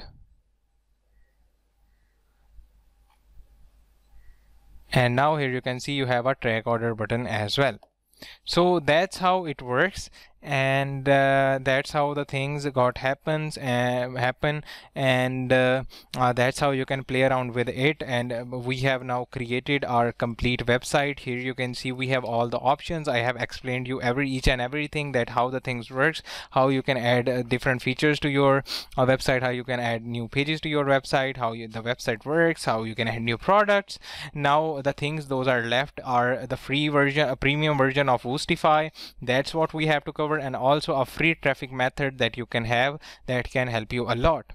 and now here you can see you have a track order button as well. So that's how it works. and that's how the things got happen, and that's how you can play around with it. And we have now created our complete website. Here you can see we have all the options. I have explained you each and everything, that how the things works, how you can add different features to your website, how you can add new pages to your website, how the website works, how you can add new products. Now the things those are left are the free version, a premium version of Woostify. That's what we have to cover, and also a free traffic method that you can have that can help you a lot.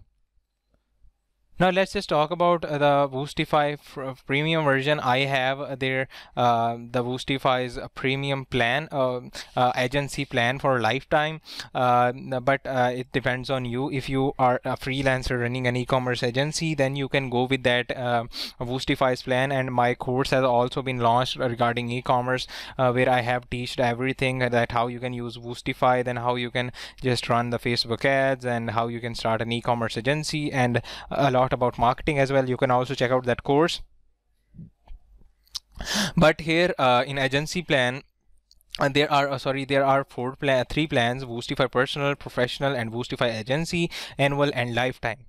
Now let's just talk about the Woostify premium version. I have the Woostify's premium plan, agency plan for a lifetime, but it depends on you. If you are a freelancer running an e-commerce agency, then you can go with that Woostify's plan. And my course has also been launched regarding e-commerce, where I have taught everything, that how you can use Woostify, then how you can just run the Facebook ads, and how you can start an e-commerce agency, and a lot about marketing as well. You can also check out that course. But here in agency plan, there are three plans: Woostify Personal, Professional, and Woostify Agency, Annual, and Lifetime.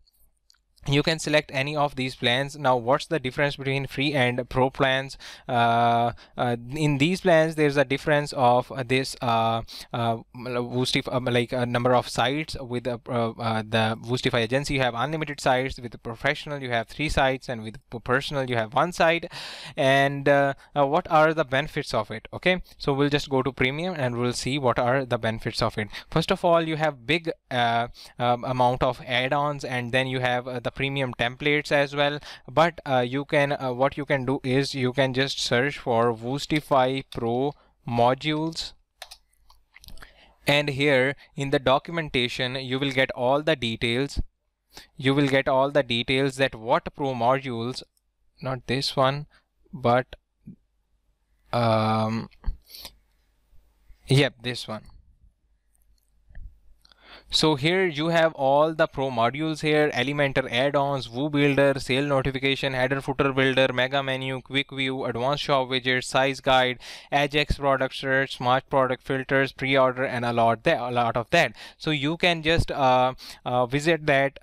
You can select any of these plans. Now what's the difference between free and pro plans? In these plans there's a difference of this Woostify, like a number of sites. With the Woostify Agency you have unlimited sites, with the Professional you have 3 sites, and with Personal you have 1 site. And what are the benefits of it? Okay, so we'll just go to premium and we'll see what are the benefits of it. First of all, you have big amount of add-ons, and then you have the premium templates as well. But you can what you can do is you can just search for Woostify Pro modules, and here in the documentation you will get all the details. You will get all the details that what pro modules, not this one, but yep, this one. So here you have all the pro modules here: Elementor add-ons, Woo Builder, Sale Notification, Header Footer Builder, Mega Menu, Quick View, Advanced Shop Widgets, Size Guide, Ajax Product Search, Smart Product Filters, Pre-order, and a lot of that. So you can just visit that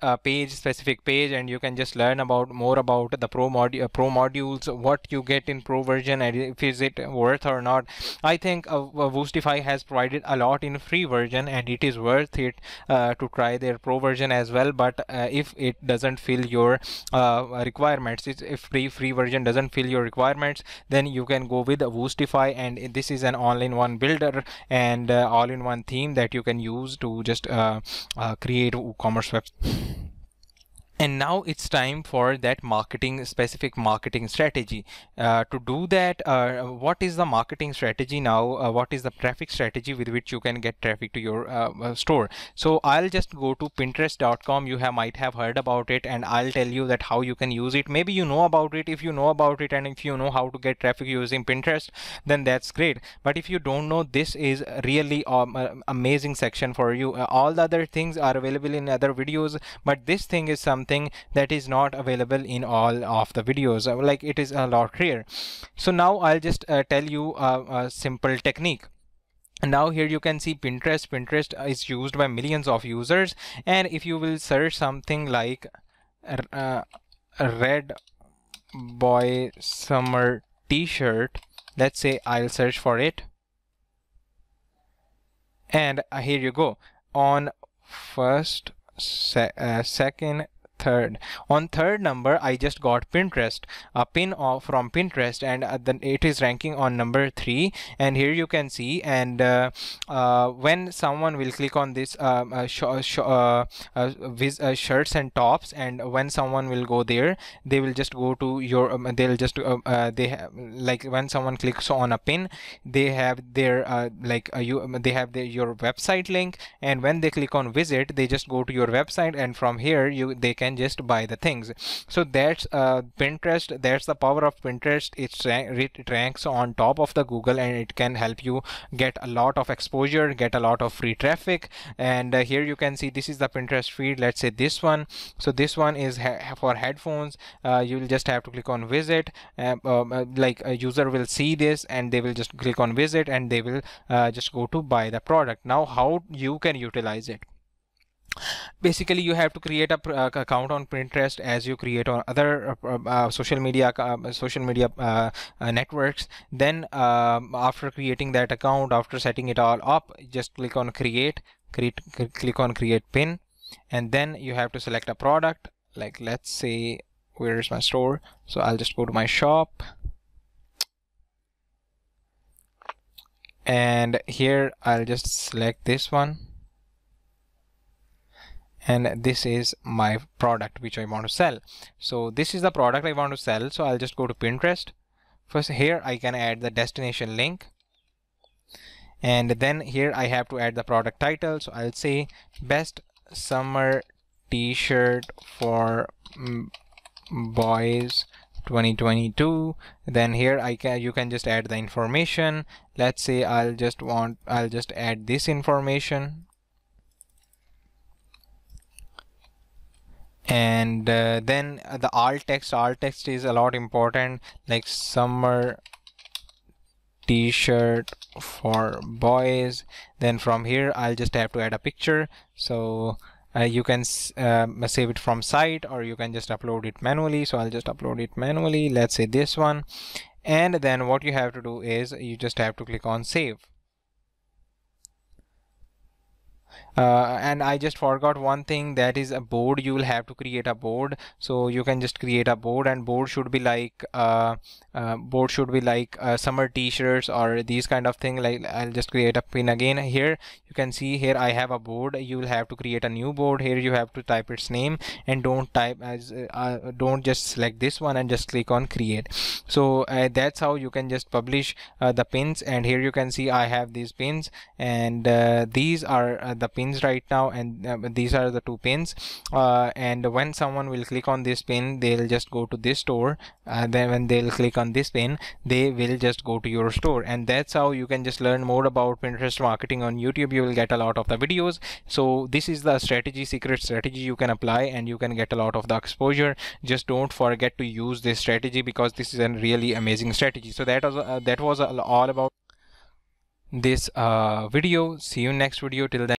specific page, and you can just learn more about the pro modules, what you get in pro version, and if is it worth or not. I think Woostify has provided a lot in free version, and it is worth it to try their pro version as well. But if it doesn't fill your requirements, if free version doesn't fill your requirements, then you can go with Woostify. And this is an all-in-one builder and all-in-one theme that you can use to just create Woocommerce website. And now it's time for that specific marketing strategy. To do that, what is the marketing strategy now? What is the traffic strategy with which you can get traffic to your store? So I'll just go to Pinterest.com. You might have heard about it, and I'll tell you that how you can use it. Maybe you know about it. If you know about it, and if you know how to get traffic using Pinterest, then that's great. But if you don't know, this is really amazing section for you. All the other things are available in other videos, but this thing is something that is not available in all of the videos. Like, it is a lot rare. So now I'll just tell you a simple technique. Now here you can see Pinterest. Pinterest is used by millions of users, and if you will search something like red boy summer t-shirt, let's say I'll search for it, and here you go. On first, second, third. On third number, I just got Pinterest, a pin from Pinterest, and then it is ranking on number 3. And here you can see, and when someone will click on this shirts and tops, and when someone will go there, they will just go to your they'll just like when someone clicks on a pin, they have their they have your website link, and when they click on visit, they just go to your website, and from here they can can just buy the things. So that's Pinterest. That's the power of Pinterest. It ranks on top of the Google, and it can help you get a lot of exposure, get a lot of free traffic. And here you can see this is the Pinterest feed. Let's say this one. So this one is for headphones. You will just have to click on visit. Like a user will see this and they will just click on visit and they will just go to buy the product. Now how you can utilize it? Basically, you have to create a account on Pinterest as you create on other social media networks. Then after creating that account, after setting it all up, just click on click on create pin, and then you have to select a product. Like, let's say, where is my store? So I'll just go to my shop, and here I'll just select this one. And this is my product which I want to sell. So this is the product I want to sell. So I'll just go to Pinterest. First, here I can add the destination link. And then here I have to add the product title. So I'll say best summer t-shirt for boys 2022. Then here you can just add the information. Let's say I'll just add this information. And then the alt text is a lot important, like summer t-shirt for boys. Then from here I'll just have to add a picture. So you can save it from site, or you can just upload it manually. So I'll just upload it manually. Let's say this one. And then what you have to do is you just have to click on save. And I just forgot one thing, that is a board. You will have to create a board. So you can just create a board, and board should be like summer t-shirts or these kind of thing. Like, I'll just create a pin again. Here you can see here I have a board. You will have to create a new board. Here you have to type its name, and don't just select this one and just click on create. So that's how you can just publish the pins. And here you can see I have these pins, and these are the pins right now, and these are the two pins. And when someone will click on this pin, they'll just go to this store. Then when they'll click on this pin, they will just go to your store. And that's how you can just learn more about Pinterest marketing on YouTube. You will get a lot of the videos. So this is the secret strategy you can apply, and you can get a lot of the exposure. Just don't forget to use this strategy, because this is a really amazing strategy. So that was all about this video. See you next video. Till then.